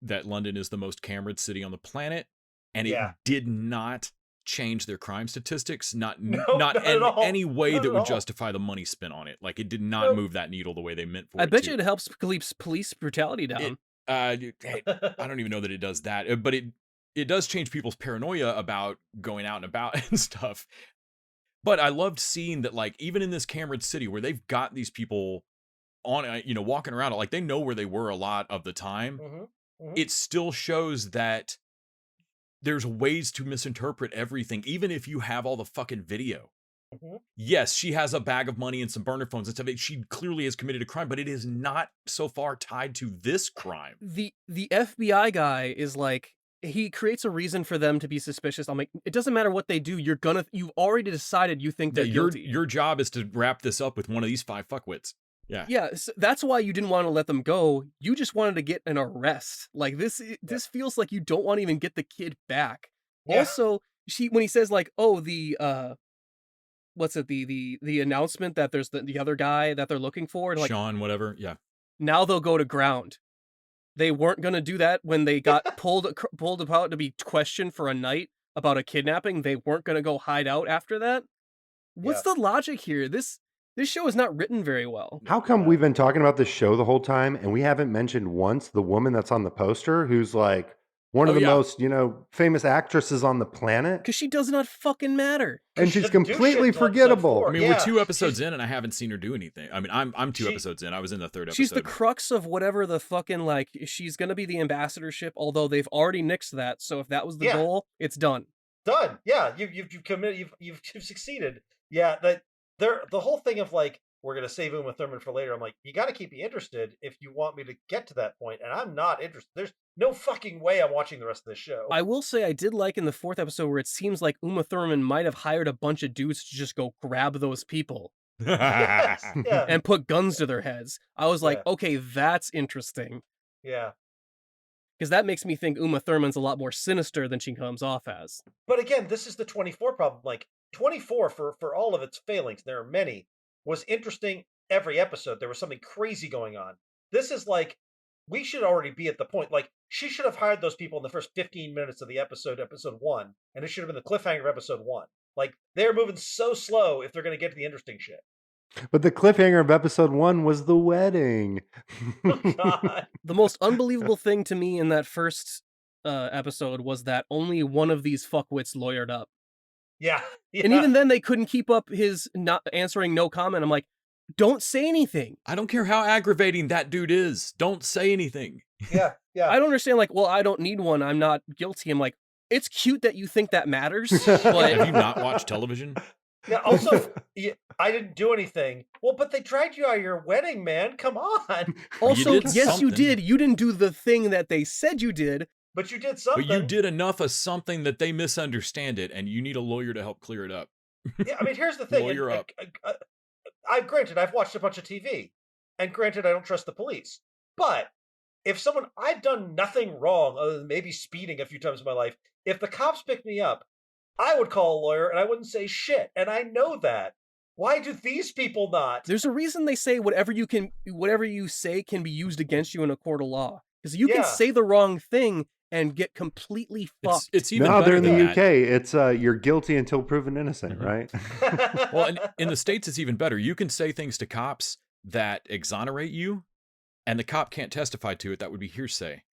That London is the most camered city on the planet, and it did not change their crime statistics, not in any way that would justify the money spent on it. Like, it did not move that needle the way they meant for it. I bet you it helps police brutality down. I don't even know that it does that, but it does change people's paranoia about going out and about and stuff. But I loved seeing that, like, even in this camered city where they've got these people on, walking around, like, they know where they were a lot of the time. It still shows that there's ways to misinterpret everything, even if you have all the fucking video. Yes, she has a bag of money and some burner phones and stuff. She clearly has committed a crime, but it is not so far tied to this crime. The FBI guy is like, he creates a reason for them to be suspicious. I'm like, it doesn't matter what they do. You've already decided you think they're guilty. Your job is to wrap this up with one of these 5 fuckwits. Yeah. Yeah, so that's why you didn't want to let them go. You just wanted to get an arrest. Like, this feels like you don't want to even get the kid back. Yeah. Also, when he says, like, oh, the announcement that there's the other guy that they're looking for, and like, Sean, whatever, yeah. Now they'll go to ground. They weren't going to do that when they got pulled about to be questioned for a night about a kidnapping. They weren't going to go hide out after that. What's the logic here? This show is not written very well. How come we've been talking about this show the whole time and we haven't mentioned once the woman that's on the poster who's like one of the most, famous actresses on the planet? Because she does not fucking matter. And she's completely forgettable. I mean, we're 2 episodes in and I haven't seen her do anything. I mean, I'm 2 episodes in. I was in the 3rd episode. She's the crux of whatever the fucking, like, she's going to be the ambassadorship, although they've already nixed that. So if that was the goal, it's done. Done. Yeah, you've committed. You've succeeded. Yeah, the whole thing of, like, we're going to save Uma Thurman for later. I'm like, you got to keep me interested if you want me to get to that point, and I'm not interested. There's no fucking way I'm watching the rest of this show. I will say I did like in the 4th episode where it seems like Uma Thurman might have hired a bunch of dudes to just go grab those people. And put guns to their heads. I was like, okay, that's interesting. Yeah. Because that makes me think Uma Thurman's a lot more sinister than she comes off as. But again, this is the 24 problem. Like, 24, for all of its failings, there are many, was interesting every episode. There was something crazy going on. This is like, we should already be at the point, like, she should have hired those people in the first 15 minutes of the episode 1, and it should have been the cliffhanger of episode 1. Like, they're moving so slow if they're going to get to the interesting shit. But the cliffhanger of episode 1 was the wedding. Oh, God. The most unbelievable thing to me in that first episode was that only one of these fuckwits lawyered up. Yeah. And even then they couldn't keep up his not answering no comment. I'm like, don't say anything. I don't care how aggravating that dude is. Don't say anything. Yeah. I don't understand, like, well, I don't need one. I'm not guilty. I'm like, it's cute that you think that matters. But have you not watched television? Yeah, also, I didn't do anything. Well, but they dragged you out of your wedding, man. Come on. Also, yes, you did. You didn't do the thing that they said you did. But you did something. But you did enough of something that they misunderstand it, and you need a lawyer to help clear it up. Yeah, I mean, here's the thing. Lawyer up. Granted, I've watched a bunch of TV, and granted, I don't trust the police. But if I've done nothing wrong other than maybe speeding a few times in my life, if the cops picked me up, I would call a lawyer and I wouldn't say shit. And I know that. Why do these people not? There's a reason they say whatever you say can be used against you in a court of law. Because you can say the wrong thing and get completely fucked. It's even no, they're in the UK. That. It's you're guilty until proven innocent, right? Well, in the States, it's even better. You can say things to cops that exonerate you, and the cop can't testify to it. That would be hearsay.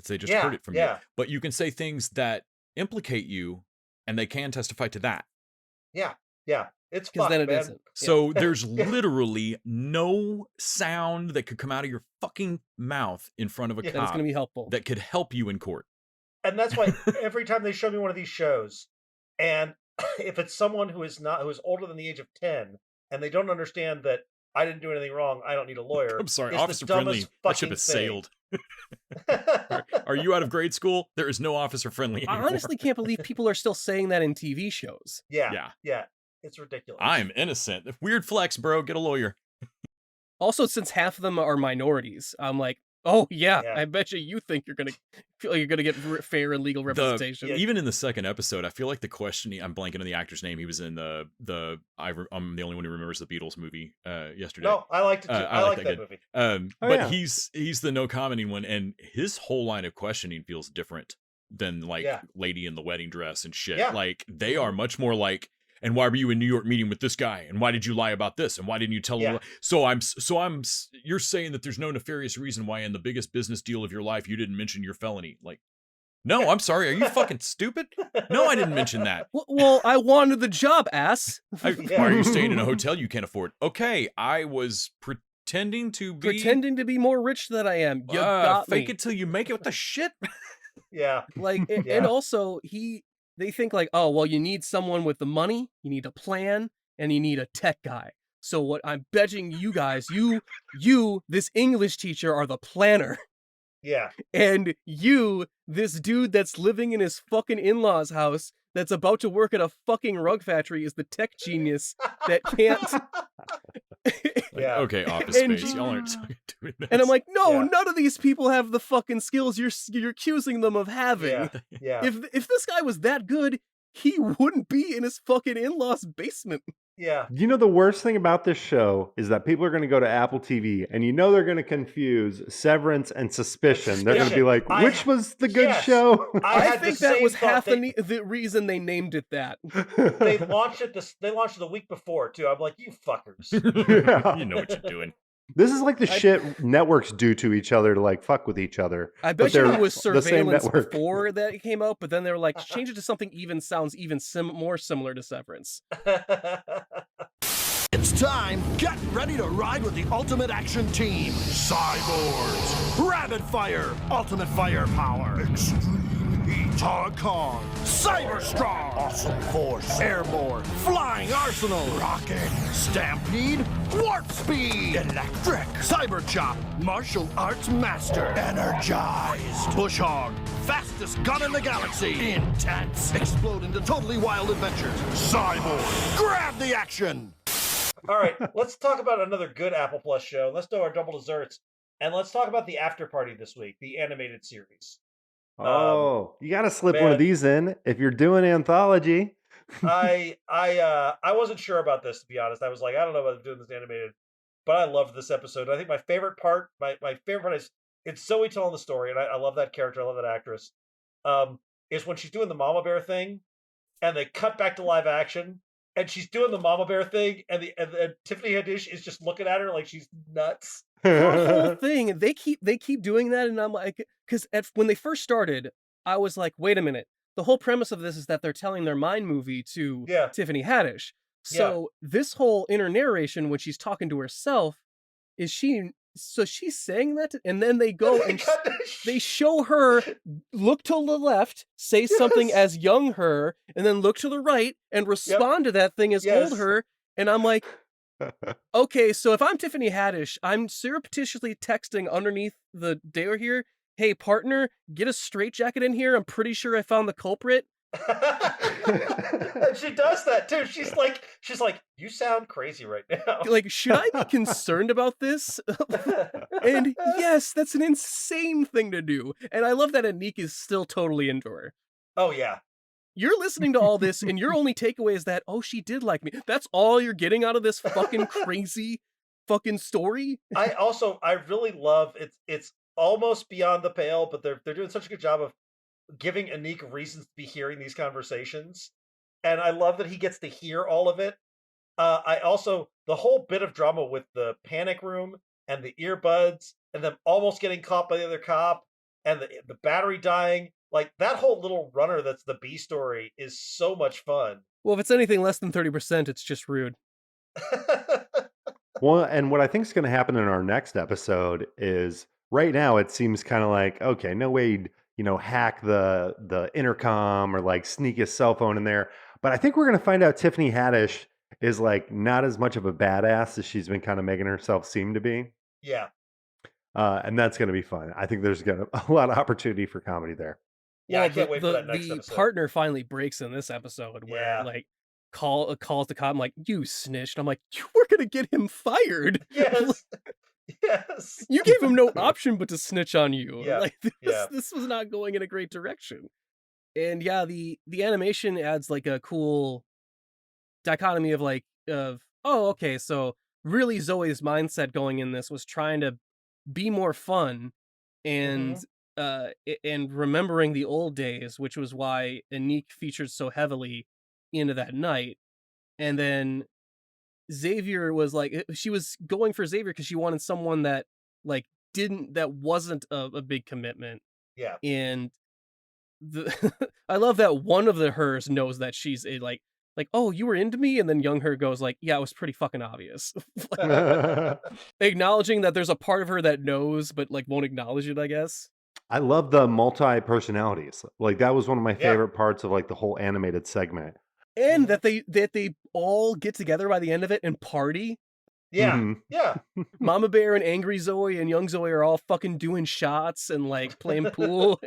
They just heard it from you. But you can say things that implicate you, and they can testify to that. Yeah. It's because then it man. isn't. So there's literally no sound that could come out of your fucking mouth in front of a cop that's going to be helpful. That could help you in court. And that's why every time they show me one of these shows, and if it's someone who is older than the age of 10, and they don't understand that I didn't do anything wrong, I don't need a lawyer. I'm sorry, Officer Friendly. That ship has sailed. Are you out of grade school? There is no Officer Friendly anymore. I honestly can't believe people are still saying that in TV shows. Yeah. It's ridiculous. I'm innocent. Weird flex, bro. Get a lawyer. Also, since half of them are minorities, I'm like, Oh yeah, Yeah. I bet you think you're gonna feel like you're gonna get fair and legal representation. Even in the second episode, I feel like the questioning. I'm blanking on the actor's name. He was in I'm the only one who remembers the Beatles movie yesterday. No, I liked it too. I like that movie. But yeah. he's the no commenting one, and his whole line of questioning feels different than like Yeah. Lady in the Wedding Dress and shit. Yeah. Like they are much more like, and why were you in New York meeting with this guy? And why did you lie about this? And why didn't you tell him? You're saying that there's no nefarious reason why in the biggest business deal of your life you didn't mention your felony? Like, no, I'm sorry. Are you fucking stupid? No, I didn't mention that. Well, I wanted the job, ass. Why are you staying in a hotel you can't afford? Okay, I was pretending to be more rich than I am. You got fake me. it till you make it with the shit. Yeah. Like, and also they think like, oh, well, you need someone with the money, you need a plan, and you need a tech guy. So what I'm betting you guys, you, this English teacher, are the planner. Yeah. And you, this dude that's living in his fucking in-laws' house that's about to work at a fucking rug factory is the tech genius that can't. Yeah. Okay, Office Space, y'all aren't doing this. And I'm like, no, Yeah. none of these people have the fucking skills you're accusing them of having. Yeah. Yeah. If this guy was that good, he wouldn't be in his fucking in-laws' basement. Yeah. You know, the worst thing about this show is that people are going to go to Apple TV and you know they're going to confuse Severance and Suspicion. They're going to be like, which was the good show? I think that was half the reason they named it that. They launched it the week before too. I'm like, you fuckers. Yeah. You know what you're doing. This is like the shit networks do to each other to like fuck with each other. I bet you it was the same Surveillance network. before that it came out, but then they were like, change it to something sounds more similar to Severance. It's time. Get ready to ride with the Ultimate Action Team. Cyborgs. Rapid Fire. Ultimate Firepower. Extreme Heat. Hard Kong. Cyber Strong. Awesome Force. Airborne. Flying Arsenal. Rocket. Stampede. Warp Speed. Electric. Cyber Chop. Martial Arts Master. Energized. Bush Hog. Fastest gun in the galaxy. Intense. Explode into totally wild adventures. Cyborg. Grab the action. All right, let's talk about another good Apple Plus show. Let's do our double desserts, and let's talk about the Afterparty this week, the animated series. Oh, you got to slip one of these in if you're doing anthology. I wasn't sure about this, to be honest. I was like, I don't know about doing this animated, but I loved this episode. I think my favorite part, my favorite part is it's Zoe telling the story, and I love that character. I love that actress. Is when she's doing the Mama Bear thing, and they cut back to live action. And she's doing the Mama Bear thing, and Tiffany Haddish is just looking at her like she's nuts. The whole thing, they keep doing that, and I'm like, because when they first started, I was like, wait a minute. The whole premise of this is that they're telling their mind movie to Tiffany Haddish. So this whole inner narration, when she's talking to herself, so she's saying that, and then they go and they show her look to the left, say something as young her, and then look to the right and respond to that thing as old her. And I'm like, okay, so if I'm Tiffany Haddish, I'm surreptitiously texting underneath the door here, hey partner, get a straitjacket in here. I'm pretty sure I found the culprit. And she does that too. She's like, you sound crazy right now. Like, should I be concerned about this? And yes, that's an insane thing to do. And I love that Anik is still totally into her. Oh yeah. You're listening to all this, and your only takeaway is that, oh, she did like me. That's all you're getting out of this fucking crazy fucking story. I really love it's almost beyond the pale, but they're doing such a good job of giving Anik reasons to be hearing these conversations. And I love that he gets to hear all of it. The whole bit of drama with the panic room and the earbuds and them almost getting caught by the other cop and the battery dying, like that whole little runner that's the B story is so much fun. Well, if it's anything less than 30%, it's just rude. Well, and what I think is going to happen in our next episode is right now it seems kind of like, okay, no way, hack the intercom or like sneak his cell phone in there. But I think we're going to find out Tiffany Haddish is like not as much of a badass as she's been kind of making herself seem to be. Yeah. And that's going to be fun. I think there's going to be a lot of opportunity for comedy there. Yeah, well, I can't wait for that next the episode. partner finally breaks in this episode where like calls the cop. I'm like, you snitched. I'm like, you were gonna get him fired. Yes. Yes. You gave him no option but to snitch on you. Yeah, Like yeah. this was not going in a great direction. And yeah, the animation adds like a cool dichotomy of oh, okay, so really Zoe's mindset going in this was trying to be more fun and and remembering the old days, which was why Anique featured so heavily into that night. And then Xavier was like, she was going for Xavier because she wanted someone that like that wasn't a big commitment. Yeah. And I love that one of the hers knows that she's a like, oh, you were into me, and then young her goes like, yeah, it was pretty fucking obvious. Acknowledging that there's a part of her that knows but like won't acknowledge it, I guess. I love the multi-personalities. Like that was one of my favorite parts of like the whole animated segment. And that they all get together by the end of it and party. Yeah. Yeah. Mama Bear and Angry Zoe and Young Zoe are all fucking doing shots and like playing pool.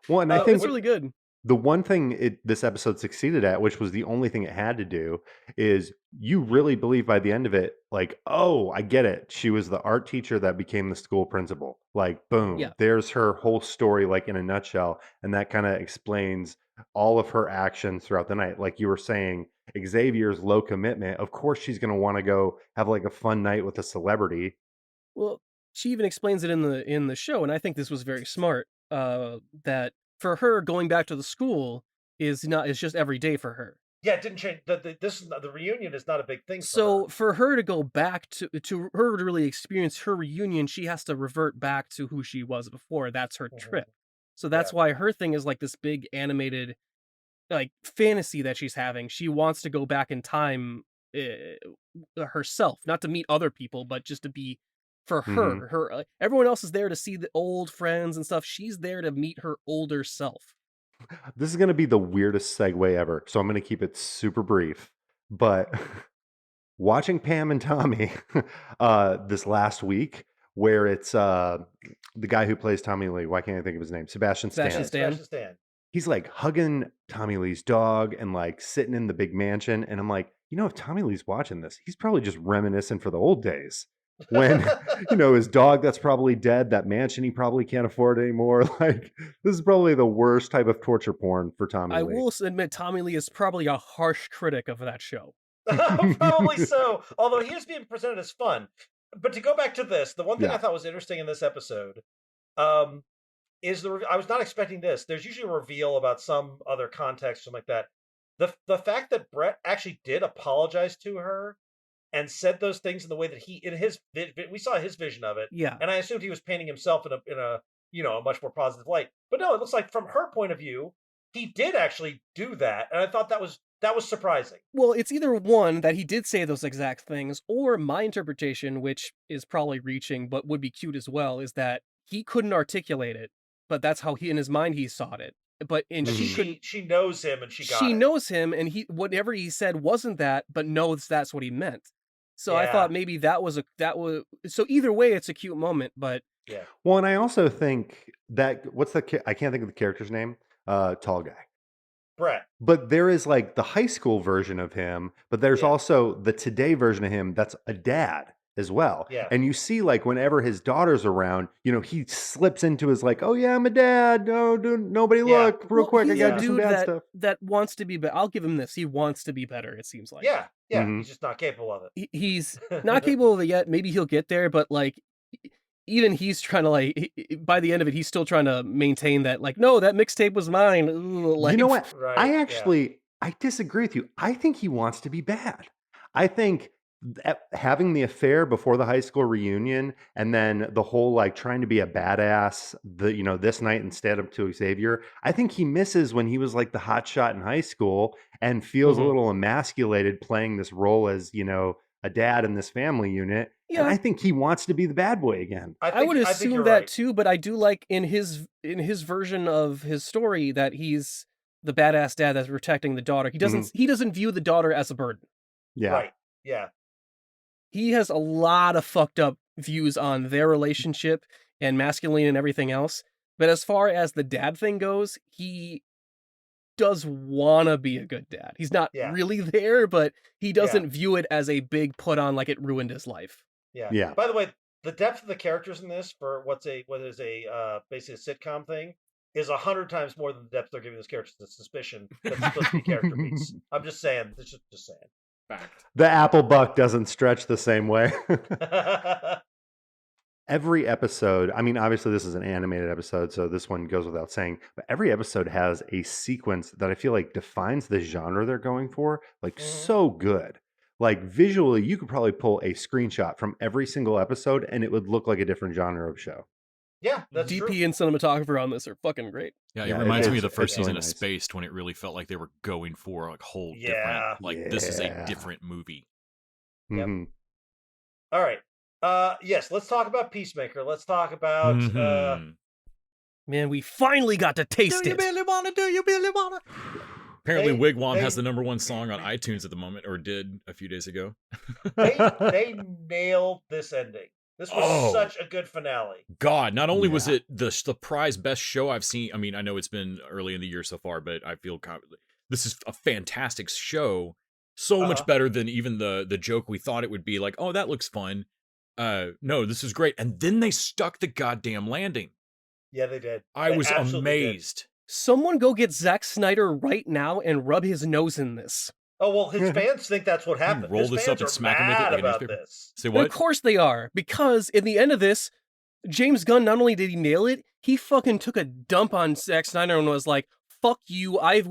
Well, and I think it's really good. The one thing this episode succeeded at, which was the only thing it had to do, is you really believe by the end of it, like, oh, I get it. She was the art teacher that became the school principal. Like, boom, there's her whole story, like in a nutshell. And that kind of explains all of her actions throughout the night. Like you were saying, Xavier's low commitment. Of course, she's going to want to go have like a fun night with a celebrity. Well, she even explains it in the show. And I think this was very smart, that for her, going back to the school is just every day for her. Yeah, it didn't change. The reunion is not a big thing. For her to go back to her to really experience her reunion, she has to revert back to who she was before. That's her trip. So that's why her thing is like this big animated like fantasy that she's having. She wants to go back in time herself, not to meet other people, but just to be for her. Her everyone else is there to see the old friends and stuff. She's there to meet her older self. This is going to be the weirdest segue ever, so I'm going to keep it super brief. But watching Pam and Tommy this last week, where it's the guy who plays Tommy Lee, why can't I think of his name? Sebastian Stan. He's like hugging Tommy Lee's dog and like sitting in the big mansion. And I'm like, if Tommy Lee's watching this, he's probably just reminiscing for the old days. When his dog that's probably dead, that mansion he probably can't afford anymore. Like this is probably the worst type of torture porn for Tommy Lee. I will admit Tommy Lee is probably a harsh critic of that show. Probably so, although he is being presented as fun. But to go back to this, the one thing I thought was interesting in this episode is I was not expecting this. There's usually a reveal about some other context, something like that. The fact that Brett actually did apologize to her and said those things in the way that we saw his vision of it. Yeah. And I assumed he was painting himself in a much more positive light. But no, it looks like from her point of view, he did actually do that. And I thought that was surprising. Well, it's either one that he did say those exact things, or my interpretation, which is probably reaching, but would be cute as well, is that he couldn't articulate it, but that's how in his mind he saw it. But she knows him and she knows him, and whatever he said wasn't that, but knows that's what he meant. So I thought maybe that was so either way, it's a cute moment, but yeah. Well, and I also think that I can't think of the character's name, tall guy. Brett. But there is like the high school version of him, but there's also the today version of him that's a dad as well. Yeah. And you see like whenever his daughter's around, he slips into his like, oh yeah, I'm a dad. No, nobody look real quick. I got to do some bad stuff. That wants to be better. I'll give him this. He wants to be better, it seems like. Yeah. Yeah. He's just not capable of it. He's not capable of it yet. Maybe he'll get there, but like even he's trying to like, by the end of it, he's still trying to maintain that like, no, that mixtape was mine. Like, you know what? Right, I disagree with you. I think he wants to be bad. I think having the affair before the high school reunion and then the whole like trying to be a badass this night instead of to Xavier, I think he misses when he was like the hot shot in high school and feels a little emasculated playing this role as a dad in this family unit. Yeah. And I think he wants to be the bad boy again. I would assume that too, but I do like in his version of his story that he's the badass dad that's protecting the daughter. He doesn't view the daughter as a burden. Yeah. Right. Yeah. He has a lot of fucked up views on their relationship and masculine and everything else. But as far as the dad thing goes, he does want to be a good dad. He's not really there, but he doesn't view it as a big put on like it ruined his life. Yeah. Yeah. By the way, the depth of the characters in this for what is a basically a sitcom thing is 100 times more than the depth they're giving those characters. The suspicion that's supposed to be character beats. I'm just saying. It's just saying. Fact. The apple buck doesn't stretch the same way. Every episode, I mean, obviously this is an animated episode, so this one goes without saying, but every episode has a sequence that I feel like defines the genre they're going for, like so good. Like visually, you could probably pull a screenshot from every single episode and it would look like a different genre of show. Yeah, that's DP true. and cinematographer on this are fucking great. Yeah, it Yeah, reminds me it's- of the first it's really season nice. of Spaced when it really felt like they were going for a whole Yeah. different, like this is a Yeah. different movie. Yep. Mhm. All right. Yes, let's talk about Peacemaker. Let's talk about Mhm. Man, we finally got to taste it. really wanna? Do you really wanna? Apparently, They- Wigwam has they- the #1 song on iTunes at the moment, or did a few days ago. they nailed this ending. This was Oh. such a good finale. God, not only was Yeah. it the prize best show I've seen. I mean, I know it's been early in the year so far, but I feel this is a fantastic show. So much better than even the joke we thought it would be. Like, oh, that looks fun. No, this is great. And then they stuck the goddamn landing. Yeah, they did. I They was absolutely did. amazed. Someone go get Zack Snyder right now and rub his nose in this. Oh well, his fans think that's what happened. roll His this fans up and are smack him with it mad like a about newspaper. this. Say And what? of course they are, because in the end of this, James Gunn, not only did he nail it, he fucking took a dump on Zack Snyder and was like, fuck you, I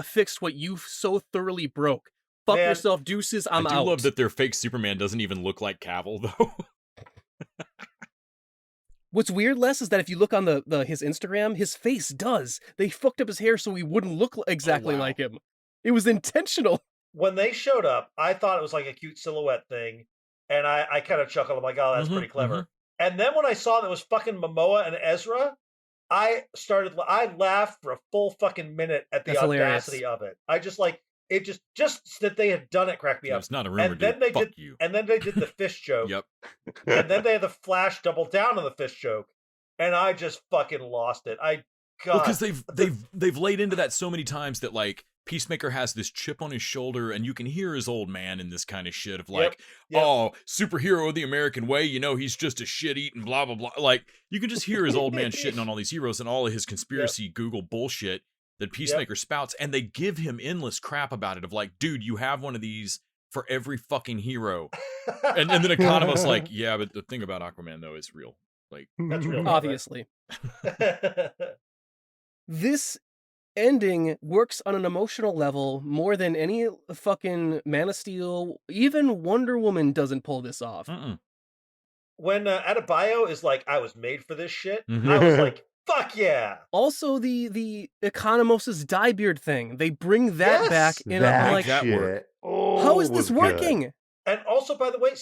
fixed what you so thoroughly broke. Fuck Man, yourself, deuces, I'm I do out. love that their fake Superman doesn't even look like Cavill, though. What's weird, Les, is that if you look on his Instagram, his face does. They fucked up his hair so he wouldn't look exactly wow. like him. It was intentional. When they showed up, I thought it was like a cute silhouette thing, and I kind of chuckled. I'm like, oh, that's Mhm, pretty clever. And then when I saw that it was fucking Momoa and Ezra, I laughed for a full fucking minute at the That's hilarious. audacity of it. I just like it. Just that they had done it cracked me Yeah, up. it's not a rumor, And then dude. they Fuck did, you. and then they did the fish joke. Yep. And then they had the Flash double down on the fish joke, and I just fucking lost it. God, Because they've laid into that so many times that like Peacemaker has this chip on his shoulder, and you can hear his old man in this kind of shit of like, Yep. oh, superhero of the American way, you know, he's just a shit eating blah blah blah. Like you can just hear his old man shitting on all these heroes and all of his conspiracy Google bullshit that Peacemaker spouts, and they give him endless crap about it of like, dude, you have one of these for every fucking hero. And then Economist's like, yeah, but the thing about Aquaman though is real. Like That's real. Obviously. This ending works on an emotional level more than any fucking Man of Steel, even Wonder Woman doesn't pull this off. When Adebayo is like, I was made for this shit, Mhm. I was like, fuck yeah. Also, the Economos' diebeard thing, they bring that Yes! back in. That I'm like, that shit. work. Oh, how is was this good. working? And also, by the way,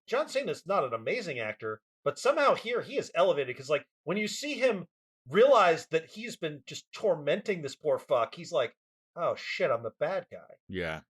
John Cena's not an amazing actor, but somehow here he is elevated because, like, when you see him realize that he's been just tormenting this poor fuck, he's like, oh shit, I'm the bad guy. Yeah.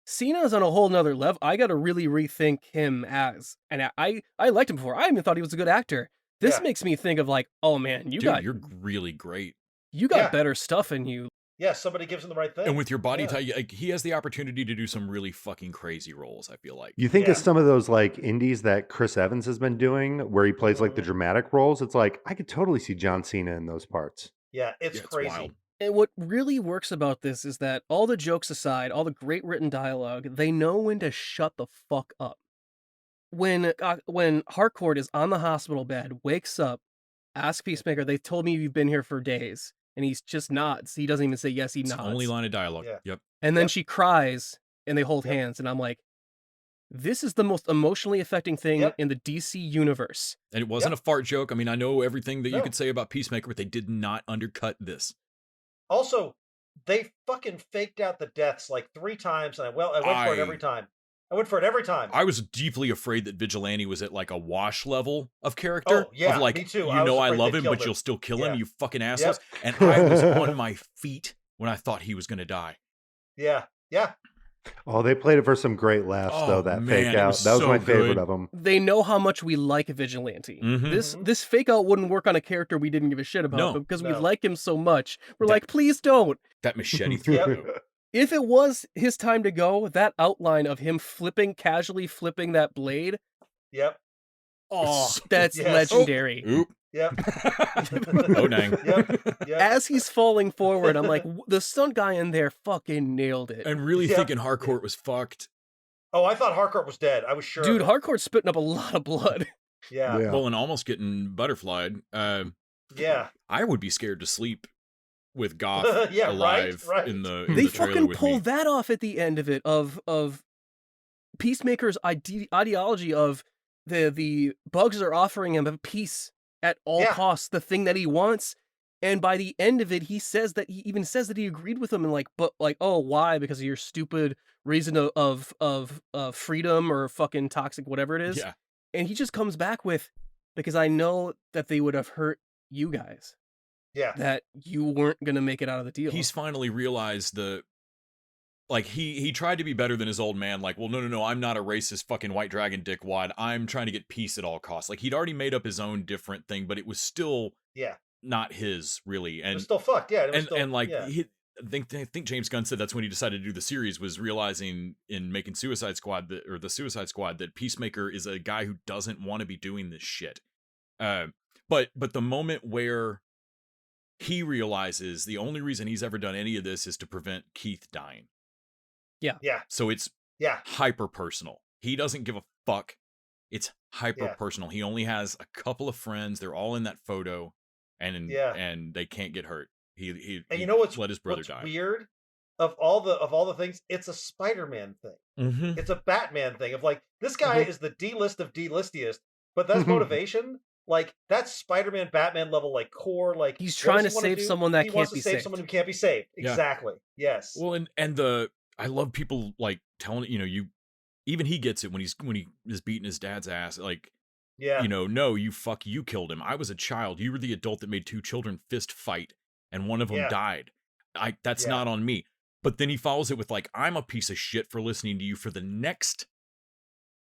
Cena's on a whole nother level. I got to really rethink him as, and I liked him before. I even thought he was a good actor. This Yeah. makes me think of like, oh man, Dude, you're really great. you got Yeah. better stuff in you. Yeah, somebody gives him the right thing. And with your body Yeah. type, like, he has the opportunity to do some really fucking crazy roles, I feel like. You think Yeah. of some of those like indies that Chris Evans has been doing where he plays like the Mhm. dramatic roles. It's like I could totally see John Cena in those parts. Yeah, it's Yeah, it's crazy. wild. And what really works about this is that all the jokes aside, all the great written dialogue, they know when to shut the fuck up. When Harcourt is on the hospital bed, wakes up, asks Peacemaker, they told me you've been here for days. And he's just nods. He doesn't even say yes, he It's the nods. only line of dialogue. Yeah. Yep. And then Yep. she cries and they hold Yep. hands. And I'm like, this is the most emotionally affecting thing Yep. in the DC universe. And it wasn't a fart joke. I mean, I know everything that you No. could say about Peacemaker, but they did not undercut this. Also, they fucking faked out the deaths like 3 times, and I went for it every time. I went for it every time. I was deeply afraid that Vigilante was at like a wash level of character. Oh, yeah, of like, me too. you I was know I afraid love they him, killed but him. you'll still kill him, Yeah. you fucking assholes. And I was on my feet when I thought he was going to die. Yeah. Oh, they played it for some great laughs Oh, though. That man, fake it out. was That was so my favorite good. of them. They know how much we like Vigilante. Mhm. This fake out wouldn't work on a character we didn't give a shit about, No. but because we No. like him so much, we're That- like, please don't. That machete through Yep. it. If it was his time to go, that outline of him casually flipping that blade, Yep. Oh, that's legendary. Oop. Yep. Oh, dang. Yep. As he's falling forward, I'm like, the stunt guy in there fucking nailed it. And really thinking Harcourt was fucked. Oh, I thought Harcourt was dead. I was sure. Dude, Harcourt's spitting up a lot of blood. Yeah. Well, and almost getting butterflied. Yeah. I would be scared to sleep with Goff alive right. in the They trailer fucking with pull me. that off at the end of it, of Peacemaker's ideology of the bugs are offering him a peace at all costs, the thing that he wants. And by the end of it, he even says that he agreed with him, and oh, why? Because of your stupid reason of freedom or fucking toxic whatever it is. Yeah. And he just comes back with, because I know that they would have hurt you guys. Yeah. That you weren't gonna make it out of the deal. He's finally realized he tried to be better than his old man. Like, well, no, I'm not a racist fucking white dragon dickwad. I'm trying to get peace at all costs. Like, he'd already made up his own different thing, but it was still not his, really. And it was still fucked. Yeah. I think James Gunn said that's when he decided to do the series, was realizing in making the Suicide Squad that Peacemaker is a guy who doesn't want to be doing this shit. But the moment where he realizes the only reason he's ever done any of this is to prevent Keith dying. Yeah. Yeah. So it's hyper personal. He doesn't give a fuck. It's hyper personal. He only has a couple of friends. They're all in that photo, and they can't get hurt. He you know what's let his brother die. Weird? Of all the things, it's a Spider-Man thing. Mm-hmm. It's a Batman thing of like, this guy is the D-list of D-listiest, but that's motivation. Like, that's Spider-Man, Batman level, like, core, like... He's trying to save someone that can't be saved. He wants to save someone who can't be saved. Yeah. Exactly. Yes. Well, I love people, like, telling, even he gets it when he is beating his dad's ass, like, no, you killed him. I was a child. You were the adult that made two children fist fight, and one of them died. That's not on me. But then he follows it with, like, I'm a piece of shit for listening to you for the next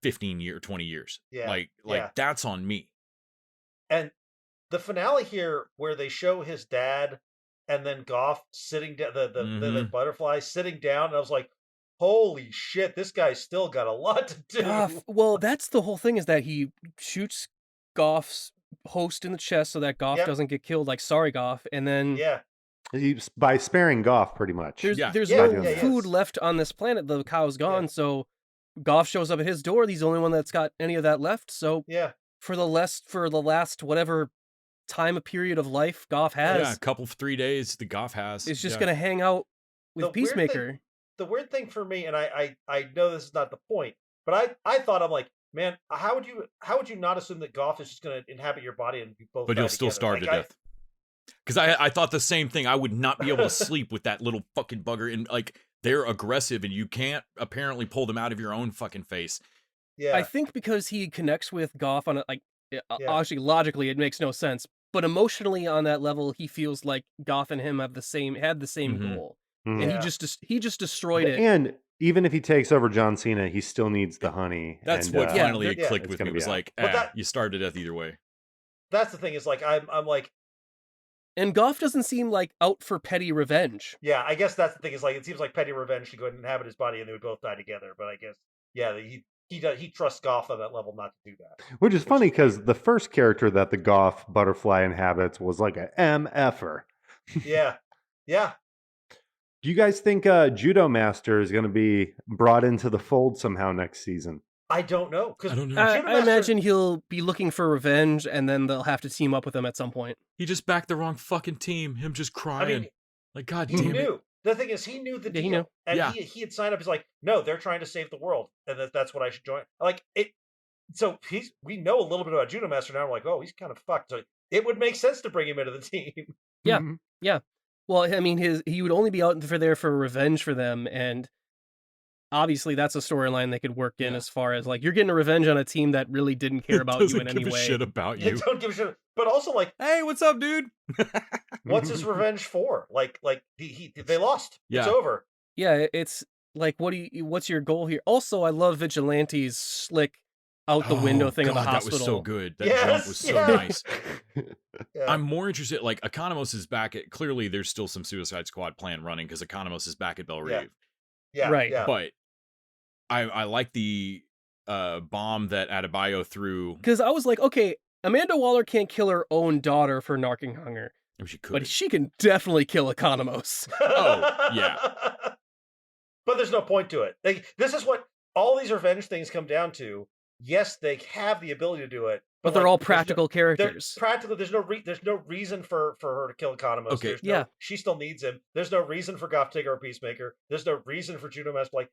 20 years. Yeah. Like that's on me. And the finale here, where they show his dad and then Goff sitting down, the butterfly sitting down, and I was like, holy shit, this guy's still got a lot to do. Goff, well, that's the whole thing, is that he shoots Goff's host in the chest so that Goff doesn't get killed, like, sorry, Goff, and then... By sparing Goff, pretty much. There's no food left on this planet. The cow's gone, so Goff shows up at his door. He's the only one that's got any of that left, so... For the last whatever time period of life Goff has, a couple of 3 days the Goff has, is just gonna hang out with Peacemaker. The weird thing for me, and I know this is not the point, but I thought, I'm like, man, how would you not assume that Goff is just gonna inhabit your body and you both? But you'll still starve to death. Because I thought the same thing. I would not be able to sleep with that little fucking bugger, and like, they're aggressive, and you can't apparently pull them out of your own fucking face. Yeah. I think because he connects with Goff on actually logically it makes no sense, but emotionally on that level he feels like Goff and him had the same goal, and he just destroyed it. And even if he takes over John Cena, he still needs the honey. That's what finally clicked with me. It was like, you starved to death either way. That's the thing, is like, I'm like, and Goff doesn't seem like out for petty revenge. Yeah, I guess that's the thing, is like, it seems like petty revenge to go ahead and inhabit his body and they would both die together. But I guess he trusts Goff on that level not to do that. Which is funny, because the first character that the Goff butterfly inhabits was like a MFer. Yeah. Do you guys think Judo Master is going to be brought into the fold somehow next season? I don't know. I imagine he'll be looking for revenge, and then they'll have to team up with him at some point. He just backed the wrong fucking team. Him just crying. I mean, like, God he damn knew. it. The thing is, he knew the deal. He knew. And he had signed up. He's like, no, they're trying to save the world, and that's what I should join. Like it. So we know a little bit about Judo Master now. We're like, oh, he's kind of fucked. So it would make sense to bring him into the team. Yeah. Well, I mean, he would only be out there for revenge for them, and obviously that's a storyline they could work in, as far as like, you're getting a revenge on a team that really didn't care about you in any way. Doesn't give a shit about you. Don't give a shit. But also, like, hey, what's up, dude? What's his revenge for? Like they lost. Yeah. It's over. Yeah, it's like, what's your goal here? Also, I love Vigilante's slick out the window thing of the hospital. That was so good. That jump was so nice. Yeah. I'm more interested. Like, Economos is back at. Clearly, there's still some Suicide Squad plan running because Economos is back at Belle Reve. Yeah. Right. Yeah. But I like the bomb that Adebayo threw. Because I was like, okay, Amanda Waller can't kill her own daughter for narking her. Oh, she could. But she can definitely kill Economos. Oh, yeah. But there's no point to it. This is what all these revenge things come down to. Yes, they have the ability to do it, but they're all practical characters. Practically, there's no reason for her to kill Economos. Okay. She still needs him. There's no reason for Goth Tigger or Peacemaker. There's no reason for Juno Mask. Like,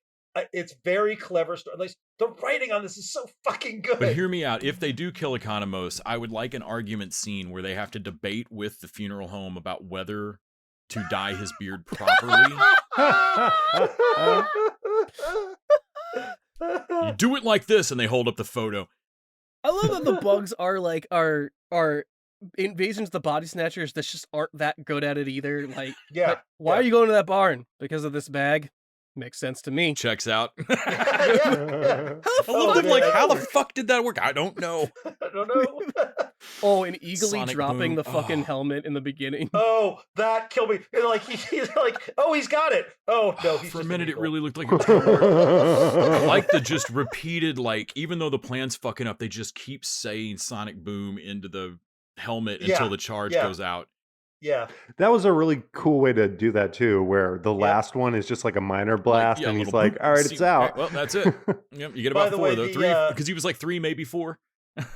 it's very clever. At least the writing on this is so fucking good. But hear me out. If they do kill Economos, I would like an argument scene where they have to debate with the funeral home about whether to dye his beard properly. You do it like this, and they hold up the photo. I love that the bugs are like are invasions of the body snatchers that just aren't that good at it either. Like, why are you going to that barn? Because of this bag? Makes sense to me. Checks out. I love them. Like, how the fuck did that work? I don't know. I don't know. Oh, and eagerly Sonic dropping boom. the fucking helmet in the beginning. Oh, that killed me. And like he's like, oh, he's got it. Oh no, he's for a just minute evil. it really looked like a tumor. I like the just repeated, like, even though the plan's fucking up, they just keep saying Sonic Boom into the helmet until the charge goes out. Yeah. That was a really cool way to do that too, where the last one is just like a minor blast, and he's like, all right, it's out. Okay, well, that's it. Yep, you get about 4 though. 3, because he was like 3, maybe 4.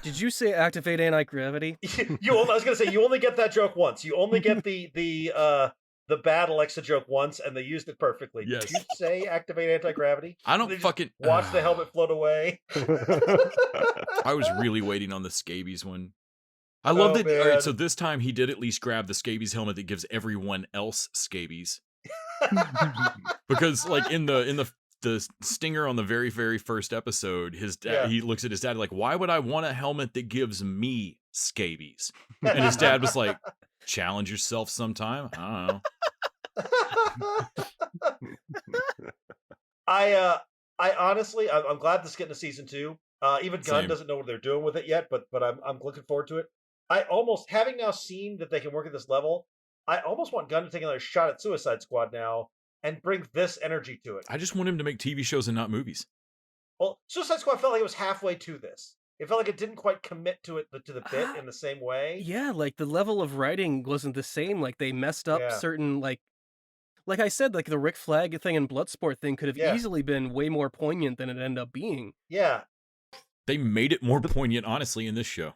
Did you say activate anti-gravity? I was gonna say you only get that joke once. You only get the bad Alexa joke once, and they used it perfectly. Yes. Did you say activate anti-gravity? I don't fucking watch the helmet float away. I was really waiting on the scabies one. I love that. Man. All right, so this time he did at least grab the scabies helmet that gives everyone else scabies. Because like in the stinger on the very, very first episode, his dad, he looks at his dad like, why would I want a helmet that gives me scabies? And his dad was like, challenge yourself sometime. I don't know. I honestly, I'm glad this is getting to season 2. Even Gunn Same. doesn't know what they're doing with it yet, but I'm looking forward to it. I almost, having now seen that they can work at this level, I almost want Gunn to take another shot at Suicide Squad now and bring this energy to it. I just want him to make TV shows and not movies. Well, Suicide Squad felt like it was halfway to this. It felt like it didn't quite commit to the bit in the same way. Yeah, like the level of writing wasn't the same. Like they messed up certain like I said, like the Rick Flag thing and Bloodsport thing could have easily been way more poignant than it ended up being. Yeah. They made it more poignant, honestly, in this show.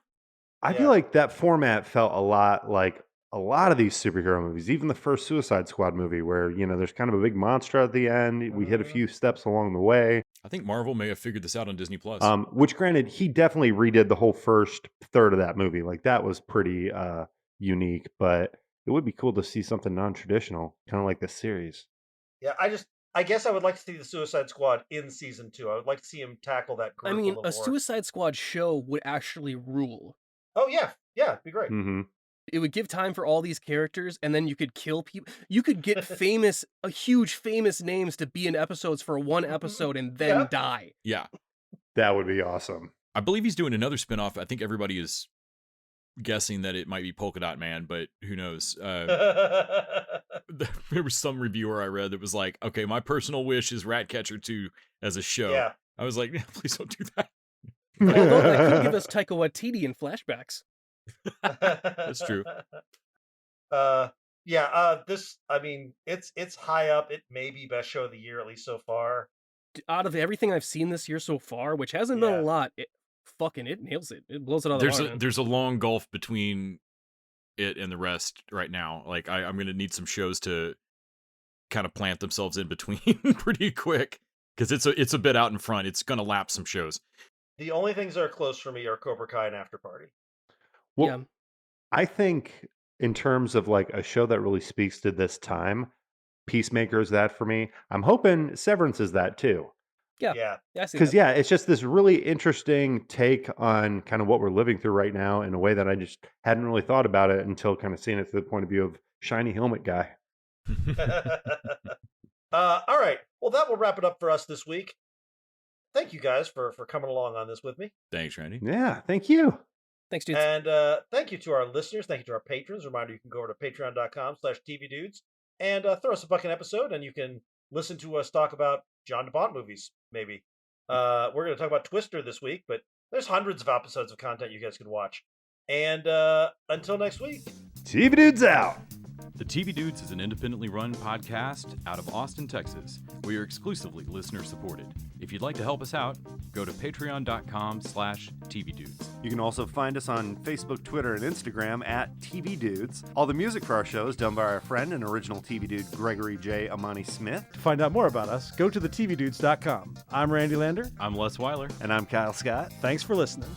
I feel like that format felt a lot like a lot of these superhero movies, even the first Suicide Squad movie, where, you know, there's kind of a big monster at the end. We hit a few steps along the way. I think Marvel may have figured this out on Disney Plus. Which, granted, he definitely redid the whole first third of that movie. Like, that was pretty unique, but it would be cool to see something non-traditional, kind of like this series. Yeah, I guess I would like to see the Suicide Squad in season 2. I would like to see him tackle that group. I mean, a a Suicide Squad show would actually rule. Oh yeah, it'd be great. Mm-hmm. It would give time for all these characters, and then you could kill people. You could get huge famous names to be in episodes for one episode and then die. Yeah. That would be awesome. I believe he's doing another spinoff. I think everybody is guessing that it might be Polka Dot Man, but who knows? There was some reviewer I read that was like, okay, my personal wish is Ratcatcher 2 as a show. Yeah. I was like, yeah, please don't do that. Although that could give us Taika Waititi in flashbacks. That's true. This, I mean, it's high up. It may be best show of the year, at least so far. Out of everything I've seen this year so far, which hasn't been a lot, it nails it. It blows it out of the water. There's a long gulf between it and the rest right now. Like I'm gonna need some shows to kind of plant themselves in between pretty quick, because it's a bit out in front. It's gonna lap some shows. The only things that are close for me are Cobra Kai and Afterparty. Well, I think in terms of like a show that really speaks to this time, Peacemaker is that for me. I'm hoping Severance is that too. Yeah. Because it's just this really interesting take on kind of what we're living through right now in a way that I just hadn't really thought about it until kind of seeing it through the point of view of shiny helmet guy. All right. Well, that will wrap it up for us this week. Thank you guys for coming along on this with me. Thanks, Randy. Yeah, thank you. Thanks, dudes. And thank you to our listeners. Thank you to our patrons. Reminder, you can go over to patreon.com/tvdudes and throw us a buck an episode, and you can listen to us talk about John DeBont movies, maybe. We're going to talk about Twister this week, but there's hundreds of episodes of content you guys could watch. And until next week, TV Dudes out. The TV Dudes is an independently run podcast out of Austin, Texas. We are exclusively listener-supported. If you'd like to help us out, go to patreon.com/TVDudes. You can also find us on Facebook, Twitter, and Instagram at TV Dudes. All the music for our show is done by our friend and original TV Dude, Gregory J. Amani Smith. To find out more about us, go to thetvdudes.com. I'm Randy Lander. I'm Les Weiler. And I'm Kyle Scott. Thanks for listening.